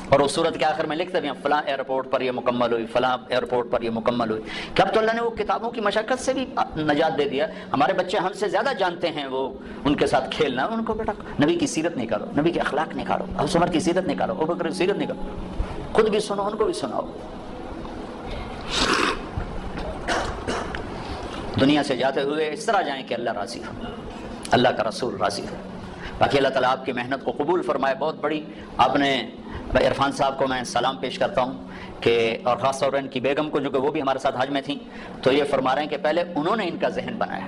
اور اس صورت کے آخر میں لکھتے بھی فلاں ایئرپورٹ پر یہ مکمل ہوئی، فلاں ایئرپورٹ پر یہ مکمل ہوئی۔ کہ اب تو اللہ نے وہ کتابوں کی مشقت سے بھی نجات دے دیا۔ ہمارے بچے ہم سے زیادہ جانتے ہیں وہ ان کے ساتھ کھیلنا، ان کو بیٹا نبی کی سیرت نکالو، نبی کے اخلاق نکالو، ابو عمر کی سیرت نکالو، ابو بکر کی سیرت نکالو، خود بھی سنو ان کو بھی سناؤ۔ دنیا سے جاتے ہوئے اس طرح جائیں کہ اللہ راضی ہو، اللہ کا رسول راضی ہو۔ باقی اللہ تعالیٰ آپ کی محنت کو قبول فرمائے۔ بہت بڑی آپ نے عرفان صاحب کو میں سلام پیش کرتا ہوں کہ، اور خاص طور پر ان کی بیگم کو جو کہ وہ بھی ہمارے ساتھ حج میں تھیں، تو یہ فرما رہے ہیں کہ پہلے انہوں نے ان کا ذہن بنایا،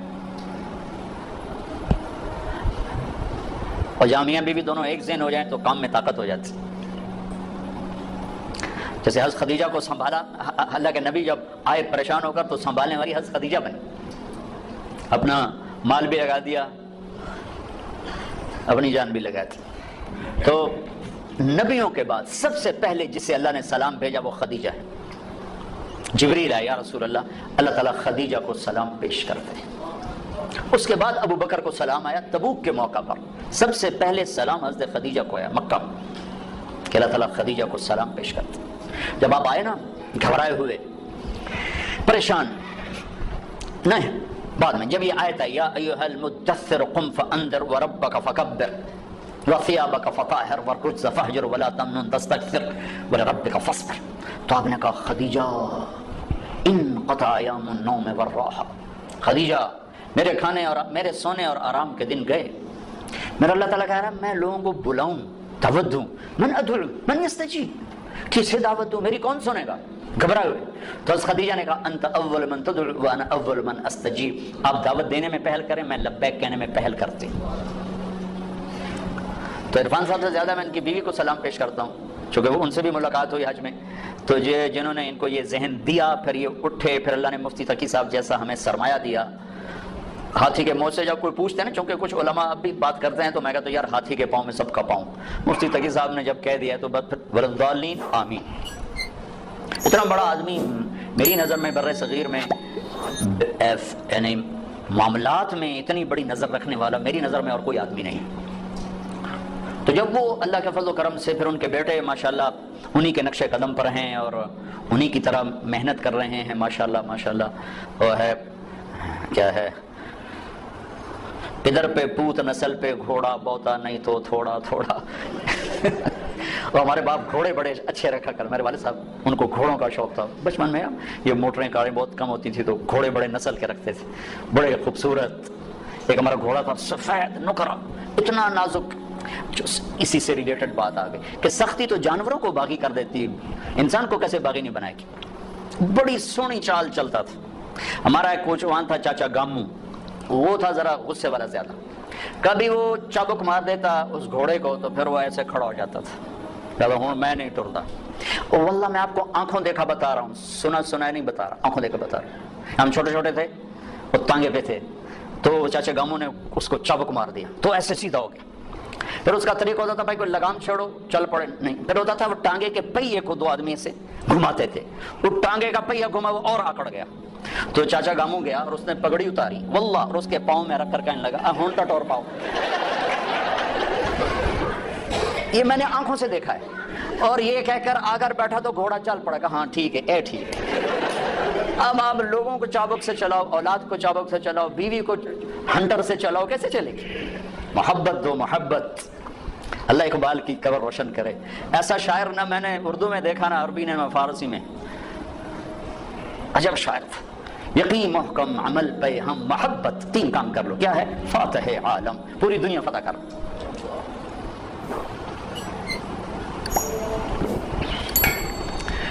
اور جامعہ بھی دونوں ایک ذہن ہو جائیں تو کام میں طاقت ہو جاتی۔ جیسے حضرت خدیجہ کو سنبھالا، اللہ کے نبی جب آئے پریشان ہو کر تو سنبھالنے والی حضرت خدیجہ بنی، اپنا مال بھی لگا دیا، اپنی جان بھی لگا دی۔ تو نبیوں کے بعد سب سے پہلے جسے اللہ نے سلام بھیجا وہ خدیجہ ہے۔ جبریل آیا، یا رسول اللہ تعالیٰ خدیجہ کو سلام پیش کرتے ہیں۔ اس کے بعد ابو بکر کو سلام آیا، تبوک کے موقع پر سب سے پہلے سلام حضرت خدیجہ کو آیا مکہ کہ اللہ تعالیٰ خدیجہ کو سلام پیش کرتے ہیں۔ جب آپ آئے نا گھبرائے ہوئے پریشان نہیں، بعد میں جب یہ آیت ہے یا ایھا المدثر قم فانذر وربک فکبر وثیابک فطہر والرجز فاہجر ولا تمنن تستکثر ولربک فاصبر، تو آپ نے کہا خدیجہ انقطع ایام النوم والراحہ، خدیجہ میرے کھانے اور میرے سونے اور آرام کے دن گئے، میرا اللہ تعالیٰ کہہ رہا ہے میں لوگوں کو بلاؤں، دعوت دوں، من ادعو من یستجیب، کسے دعوت دوں، میری کون سنے گا؟ گھبرائے ہوئے تو خدیجہ نے کہا انت اول من تدعو وانا اول من استجیب، آپ دعوت دینے میں پہل کریں، میں لبیک کہنے میں پہل کرتی ہوں۔ تو عرفان صاحب سے زیادہ میں ان کی بیوی کو سلام پیش کرتا ہوں، چونکہ وہ ان سے بھی ملاقات ہوئی حج میں، تو جنہوں نے ان کو یہ ذہن دیا، پھر یہ اٹھے، پھر اللہ نے مفتی تقی صاحب جیسا ہمیں سرمایہ دیا۔ ہاتھی کے منہ سے جب کوئی پوچھتے ہیں نا، چونکہ کچھ علماء اب بھی بات کرتے ہیں، تو میں کہتا ہوں یار ہاتھی کے پاؤں میں سب کا پاؤں، مفتی تقی صاحب نے جب کہہ دیا تو بس وللضالین آمین۔ اتنا بڑا آدمی میری نظر میں بر صغیر میں یعنی معاملات میں اتنی بڑی نظر رکھنے والا میری نظر میں اور کوئی آدمی نہیں۔ تو جب وہ اللہ کے فضل و کرم سے پھر ان کے بیٹے ماشاءاللہ انہی کے نقش قدم پر ہیں اور انہی کی طرح محنت کر رہے ہیں ماشاءاللہ ماشاءاللہ، وہ ہے کیا ہے، ادھر پہ پوت نسل پہ گھوڑا بوتا نہیں تو تھوڑا تھوڑا اور ہمارے باپ گھوڑے بڑے اچھے رکھا کر، میرے والد صاحب ان کو گھوڑوں کا شوق تھا بچپن میں، یہ موٹریں کاریں بہت کم ہوتی تھی تو گھوڑے بڑے نسل کے رکھتے تھے، بڑے خوبصورت۔ ایک ہمارا گھوڑا تھا سفید نکرا، اتنا نازک۔ اسی سے ریلیٹڈ بات آ گئی کہ سختی تو جانوروں کو باغی کر دیتی، انسان کو کیسے باغی نہیں بنائے گی۔ بڑی سونی چال چلتا تھا۔ ہمارا ایک کوچوان تھا چاچا گامو، وہ تھا ذرا غصے والا زیادہ، کبھی وہ چابک مار دیتا اس گھوڑے کو تو پھر وہ ایسے کھڑا ہو جاتا تھا، کہتا ہوں میں نہیں ٹرتا۔ اور واللہ میں آپ کو آنکھوں دیکھا بتا رہا ہوں، سنا نہیں بتا رہا، آنکھوں دیکھا بتا رہا ہوں۔ ہم چھوٹے چھوٹے تھے، وہ تانگے پہ تھے، تو چاچا گامو نے اس کو چابک مار دیا تو ایسے سیدھا ہو گیا۔ پھر اس کا طریقہ ہوتا تھا بھائی کوئی لگام چھوڑو چل پڑے، نہیں، پھر ہوتا تھا وہ ٹانگے کے پہیے کو دو آدمی سے گھماتے تھے، وہ ٹانگے کا پہیہ گھما وہ اور آکڑ گیا، تو چاچا گامو گیا اور اس نے پگڑی اتاری واللہ اور اس کے پاؤں میں رکھ کر کہنے لگا ہونٹا ٹور پاؤ۔ یہ میں نے آنکھوں سے دیکھا ہے، اور یہ کہہ کر اگر بیٹھا تو گھوڑا چل پڑے گا، ہاں ٹھیک ہے اے ٹھیک ہے۔ اب آپ لوگوں کو چابک سے چلاؤ، اولاد کو چابک سے چلاؤ، بیوی کو ہنٹر سے چلاؤ، کیسے چلے گی؟ محبت دو، محبت۔ اللہ اقبال کی قبر روشن کرے۔ ایسا شاعر نہ میں نے اردو میں دیکھا نہ عربی نے، نہ فارسی میں، عجب شاعر تھا۔ یقین محکم عمل پہ ہم محبت، تین کام کر لو، کیا ہے؟ فاتح عالم، پوری دنیا فتح کر۔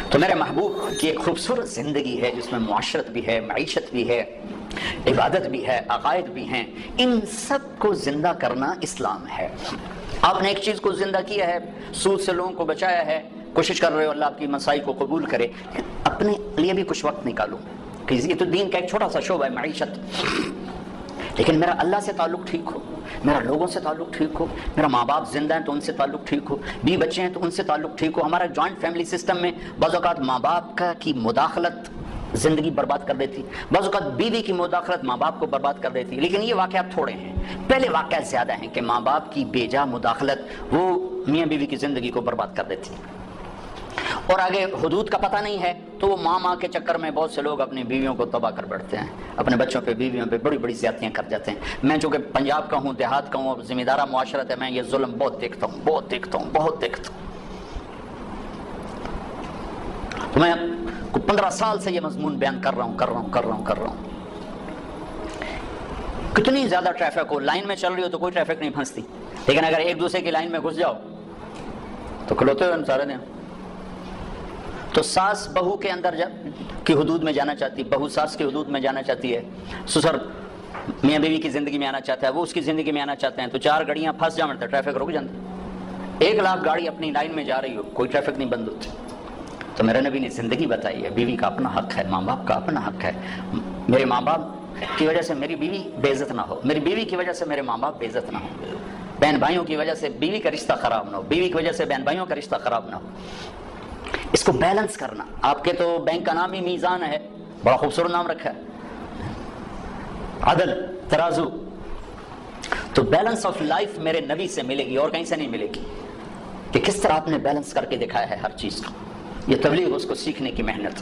تو میرے محبوب کی ایک خوبصورت زندگی ہے جس میں معاشرت بھی ہے، معیشت بھی ہے، عبادت بھی ہے، عقائد بھی ہیں۔ ان سب کو زندہ کرنا اسلام ہے۔ آپ نے ایک چیز کو زندہ کیا ہے، سود سے لوگوں کو بچایا ہے، کوشش کر رہے ہو اللہ آپ کی مسائل کو قبول کرے، اپنے لیے بھی کچھ وقت نکالو کہ یہ تو دین کا ایک چھوٹا سا شعبہ ہے، معیشت، لیکن میرا اللہ سے تعلق ٹھیک ہو، میرا لوگوں سے تعلق ٹھیک ہو، میرا ماں باپ زندہ ہیں تو ان سے تعلق ٹھیک ہو، بیوی بچے ہیں تو ان سے تعلق ٹھیک ہو۔ ہمارا جوائنٹ فیملی سسٹم میں بعض اوقات ماں باپ کی مداخلت زندگی برباد کر دیتی، بعض اوقات بیوی کی مداخلت ماں باپ کو برباد کر دیتی، لیکن یہ واقعات تھوڑے ہیں۔ پہلے واقعات زیادہ ہیں کہ ماں باپ کی بے جا مداخلت وہ میاں بیوی کی زندگی کو برباد کر دیتی، اور آگے حدود کا پتہ نہیں ہے تو وہ ماں کے چکر میں بہت سے لوگ اپنی بیویوں کو تباہ کر بیٹھتے ہیں، اپنے بچوں پہ بیویوں پہ بڑی بڑی زیادتیاں کر جاتے ہیں۔ میں چونکہ پنجاب کا ہوں، دیہات کا ہوں، اور ذمہ دارہ معاشرت ہے، میں یہ ظلم بہت دیکھتا ہوں، بہت دیکھتا ہوں، بہت دیکھتا ہوں۔ تو میں 15 سال سے یہ مضمون بیان کر رہا ہوں۔ کتنی زیادہ ٹریفک ہو، لائن میں چل رہی ہو تو کوئی ٹریفک نہیں پھنستی، لیکن اگر ایک دوسرے کی لائن میں گھس جاؤ تو کھلوتے ہوئے ہم سارے دن۔ تو ساس بہو کے اندر کی حدود میں جانا چاہتی، بہو ساس کی حدود میں جانا چاہتی ہے، سسر میاں بیوی کی زندگی میں آنا چاہتا ہے، وہ اس کی زندگی میں آنا چاہتے ہیں، تو چار گاڑیاں پھنس جاؤں تو ٹریفک رک جاتا، 1 لاکھ گاڑی اپنی لائن میں جا رہی ہو، کوئی ٹریفک نہیں بند ہوتی۔ تو میرے نبی نے زندگی بتائی ہے، بیوی کا اپنا حق ہے، ماں باپ کا اپنا حق ہے۔ میرے ماں باپ کی وجہ سے میری بیوی بے عزت نہ ہو، میری بیوی کی وجہ سے میرے ماں باپ بے عزت نہ ہو، بہن بھائیوں کی وجہ سے بیوی کا رشتہ خراب نہ ہو، بیوی کی وجہ سے بہن بھائیوں کا رشتہ خراب نہ ہو۔ اس کو بیلنس کرنا، آپ کے تو بینک کا نام ہی میزان ہے، بڑا خوبصورت نام رکھا ہے، عدل، ترازو۔ تو بیلنس آف لائف میرے نبی سے ملے گی اور کہیں سے نہیں ملے گی، کہ کس طرح آپ نے بیلنس کر کے دکھایا ہے ہر چیز کو۔ یہ تبلیغ اس کو سیکھنے کی محنت،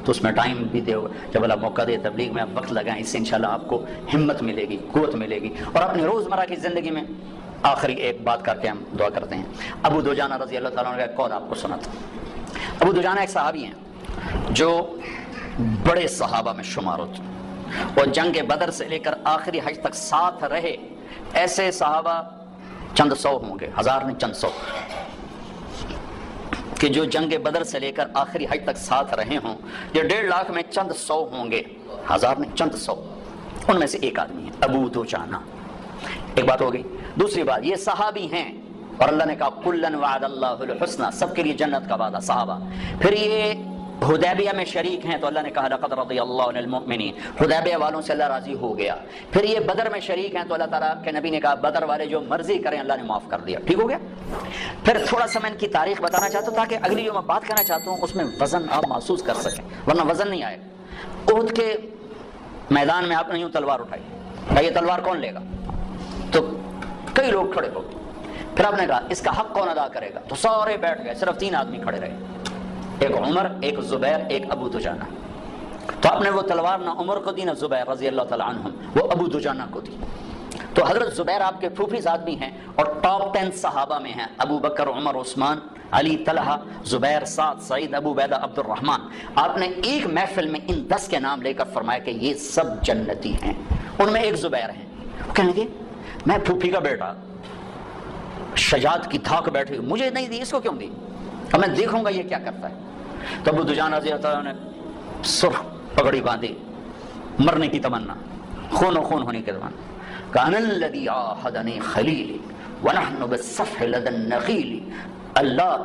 تو اس میں ٹائم بھی دے، جب اللہ موقع دے تبلیغ میں آپ وقت لگائیں، اس سے انشاءاللہ آپ کو ہمت ملے گی، قوت ملے گی، اور اپنی روزمرہ کی زندگی میں آخری ایک بات کر کے ہم دعا کرتے ہیں۔ ابو دجانہ رضی اللہ تعالیٰ عنہ کا قول آپ کو سناتا ہوں۔ ابو دجانہ ایک صحابی ہیں جو بڑے صحابہ میں شمار ہوتے ہیں، اور جنگ بدر سے لے کر آخری حج تک ساتھ رہے ایسے صحابہ چند سو ہوں گے، 1000 نہیں چند سو، کہ جو جنگ بدر سے لے کر آخری حج تک ساتھ رہے ہوں، یہ 1.5 لاکھ میں چند سو ہوں گے، 1000 نہیں چند سو، ان میں سے ایک آدمی ہے ابو دجانہ۔ ایک بات ہو گئی۔ دوسری بات، یہ صحابی ہیں اور اللہ نے کہا کلن وعد اللہ الحسنى، سب کے لیے جنت کا وعدہ، صحابہ۔ پھر یہ حدیبیہ میں شریک ہیں تو اللہ نے کہا لقد رضی اللہ عن المؤمنین، حدیبیہ والوں سے اللہ راضی ہو گیا۔ پھر یہ بدر میں شریک ہیں تو اللہ تعالیٰ کے نبی نے کہا بدر والے جو مرضی کریں اللہ نے معاف کر دیا، ٹھیک ہو گیا۔ پھر تھوڑا سا میں ان کی تاریخ بتانا چاہتا ہوں تاکہ اگلی جو میں بات کرنا چاہتا ہوں اس میں وزن آپ محسوس کر سکیں، ورنہ وزن نہیں آئے۔ احد کے میدان میں آپ نے یوں تلوار اٹھائی، کہا یہ تلوار کون لے گا؟ تو کئی لوگ کھڑے ہو گئے۔ پھر آپ نے کہا اس کا حق کون ادا کرے گا؟ تو سارے بیٹھ گئے، صرف 3 آدمی کھڑے رہے، ایک عمر، ایک زبیر، ایک ابو دجانہ۔ تو آپ نے وہ تلوار نہ عمر کو دی نہ زبیر رضی اللہ تعالیٰ عنہم، وہ ابو دجانہ کو دی۔ تو حضرت زبیر آپ کے پھوپھی آدمی ہیں اور ٹاپ 10 صحابہ میں ہیں، ابو بکر، عمر، عثمان، علی، طلحہ، زبیر، سعد، سعید، ابو عبیدہ، عبد الرحمن۔ آپ نے ایک محفل میں ان 10 کے نام لے کر فرمایا کہ یہ سب جنتی ہیں، ان میں ایک زبیر ہیں۔ وہ کہنے لگے میں پھوپھی کا بیٹا، شجاعت کی دھاک بیٹھی، مجھے نہیں دی، اس کو کیوں دی؟ اب میں دیکھوں گا یہ کیا کرتا ہے۔ تو ابو دجانہ رضی اللہ عنہ نے سرخ پگڑی باندھی، مرنے کی تمنا، خون و خون ہونے کی تمنا، کان الذی عاہدنی خلیلی ونحن بالصفح لدى النخیل، اللہ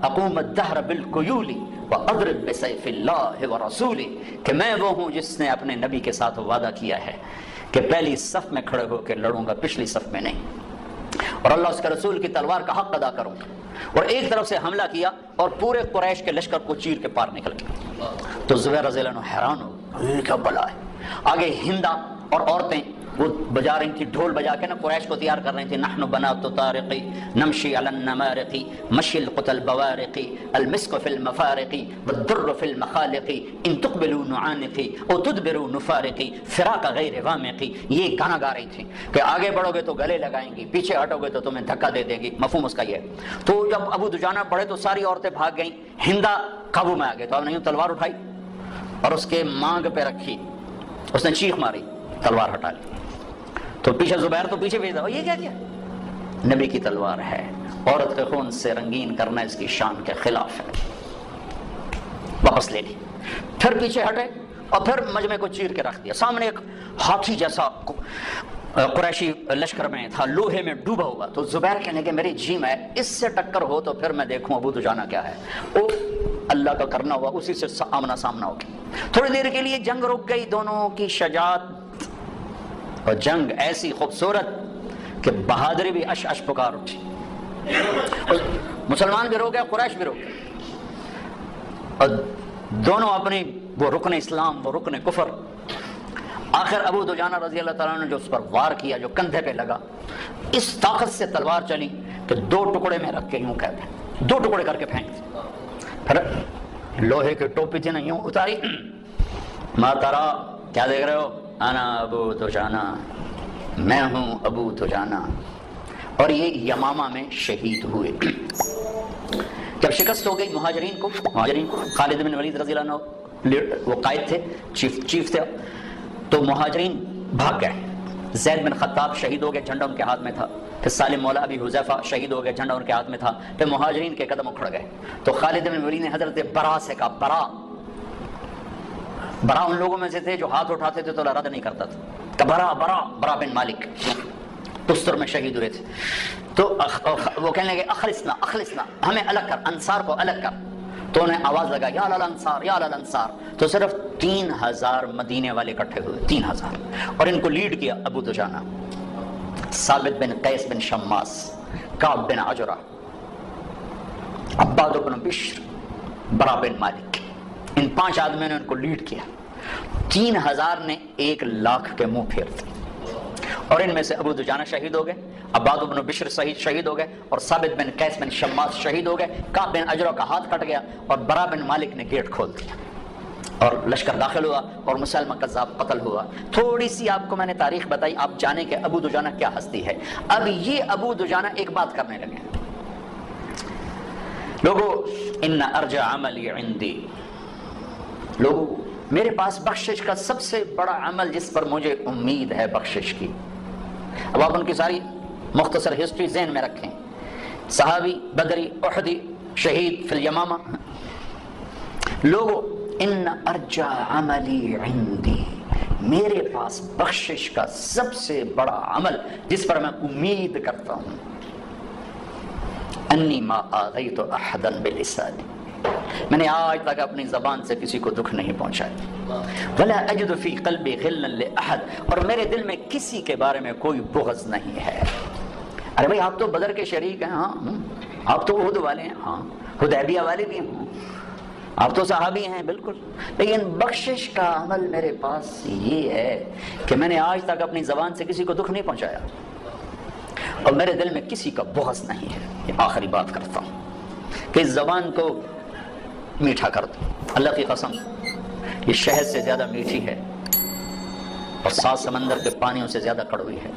اقوم الدہر بالکیول واضرب بسیف اللہ ورسولہ، کہ میں وہ ہوں جس نے اپنے نبی کے ساتھ وعدہ کیا ہے کہ پہلی صف میں کھڑے ہو کے لڑوں گا، پچھلی صف میں نہیں، اور اللہ اس کے رسول کی تلوار کا حق ادا کروں گا۔ اور ایک طرف سے حملہ کیا اور پورے قریش کے لشکر کو چیر کے پار نکل گیا۔ تو زبیر رضی اللہ عنہ حیران ہو، یہ کیا بلا ہے؟ آگے ہندا اور عورتیں وہ بجا رہی تھی ڈھول بجا کے نا، قریش کو تیار کر رہی تھی. نحن بنات طارقی نمشی علی النمارق مشی القطى البوارق المسك في المفارق والدر في المخالق ان تقبلوا نعانقی او تدبروا نفارقی فراق غیر غامقی. یہ گانا گا رہی تھی کہ آگے بڑھو گے تو گلے لگائیں گی، پیچھے ہٹو گے تو تمہیں دھکا دے دیں گی. مفہوم اس کا یہ ہے. تو جب ابو دجانہ پڑھے تو ساری عورتیں بھاگ گئیں. ہندا قابو میں آ گئے تو اب نے تلوار اٹھائی اور اس کے مانگ پہ رکھی. اس نے چیخ ماری، تلوار ہٹا لی. تو پیچھے زبیر تو پیچھے بھیج دیا، یہ کیا نبی کی تلوار ہے، عورت کے خون سے رنگین کرنا اس کی شان کے خلاف ہے. واپس لے لی. پھر پیچھے ہٹے اور پھر مجمع کو چیر کے رکھ دیا. سامنے ایک ہاتھی جیسا قریشی لشکر میں تھا، لوہے میں ڈوبا ہوا. تو زبیر کہنے کہ میری جی میں اس سے ٹکر ہو تو پھر میں دیکھوں ابو دجانہ کیا ہے. وہ اللہ کا کرنا ہوا، اسی سے آمنا سامنا ہو گیا. تھوڑی دیر کے لیے جنگ رک گئی. دونوں کی شجاعت اور جنگ ایسی خوبصورت کہ بہادری بھی اش اش پکار اٹھی. مسلمان بھی رو گیا، قریش بھی رو گیا، اور دونوں اپنی وہ رکن اسلام وہ رکن کفر. آخر ابو دجانہ رضی اللہ تعالیٰ نے جو اس پر وار کیا، جو کندھے پہ لگا، اس طاقت سے تلوار چلی کہ 2 ٹکڑے میں رکھ کے یوں کہتے ہیں 2 ٹکڑے کر کے پھینک دی. پھر لوہے کی ٹوپی تھی نا، یوں اتاری. ما ترا، کیا دیکھ رہے ہو؟ انا ابو دجانہ، میں ہوں ابو دجانہ. اور یہ یمامہ میں شہید ہوئے. جب شکست ہو گئی مہاجرین کو، خالد بن ولید رضی اللہ عنہ وہ قائد تھے، چیف تھے. تو مہاجرین بھاگ گئے. زید بن خطاب شہید ہو گئے، جھنڈا ان کے ہاتھ میں تھا. پھر سالم مولا ابی حذیفہ شہید ہو گئے، جھنڈا ان کے ہاتھ میں تھا. پھر مہاجرین کے قدم اکھڑ گئے. تو خالد بن ولید نے حضرت برا سے کہا، برا ان لوگوں میں سے تھے جو ہاتھ اٹھاتے تھے تو رد نہیں کرتا تھا. کہ برا بن مالک تستر میں شہید ہوئے تھے. تو وہ کہنے لگے اخلصنا، ہمیں الگ کر، انصار کو الگ کر. تو انہیں آواز لگا یا الانصار یا الانصار. تو صرف 3000 مدینے والے اکٹھے ہوئے، 3000. اور ان کو لیڈ کیا ابو دجانہ، ثابت بن قیس بن شماس، کعب بن عجرہ، عباد بن بشر، برا بن مالک. ان 5 آدمیوں نے ان کو لیڈ کیا. 3000 نے 1 لاکھ کے منہ پھیر دی. اور ان میں سے ابو دجانہ شہید ہو گئے، عباد بن بشر شہید ہو گئے، اور ثابت بن قیس بن شماس شہید ہو گئے. کعب بن عجرہ کا ہاتھ کٹ گیا، اور برا بن مالک نے گیٹ کھول دیا اور لشکر داخل ہوا، اور مسلمہ کذاب قتل ہوا. تھوڑی سی آپ کو میں نے تاریخ بتائی، آپ جانیں کہ ابو دجانہ کیا ہستی ہے. اب یہ ابو دجانہ ایک بات کرنے لگے، لوگو ان ارجع عملی عندی، لوگو میرے پاس بخشش کا سب سے بڑا عمل جس پر مجھے امید ہے بخشش کی. اب آپ ان کی ساری مختصر ہسٹری ذہن میں رکھیں. صحابی، بدری، احدی، شہید فی الیمامہ. لوگو ان ارجع عملی عندی، میرے پاس بخشش کا سب سے بڑا عمل جس پر میں امید کرتا ہوں، انی ما آذیت احدا بلسانی، میں نے آج تک اپنی زبان سے کسی کو دکھ نہیں پہنچایا. ولا اجد فی قلبی غلا لاحد، اور میرے دل میں کسی کے بارے میں کوئی بغض نہیں ہے. ارے بھائی آپ تو بدر کے شریک ہیں، ہاں آپ تو احد والے ہیں، ہاں حدیبیہ والے بھی ہیں، آپ تو صحابی ہیں بالکل، لیکن بخشش کا عمل میرے پاس یہ ہے کہ میں نے آج تک اپنی زبان سے کسی کو دکھ نہیں پہنچایا، اور میرے دل میں کسی کا بغض نہیں ہے. یہ آخری بات کرتا ہوں کہ اس زبان کو میٹھا کر دو. اللہ کی قسم یہ شہد سے زیادہ میٹھی ہے اور 7 سمندر کے پانیوں سے زیادہ کڑوی ہے.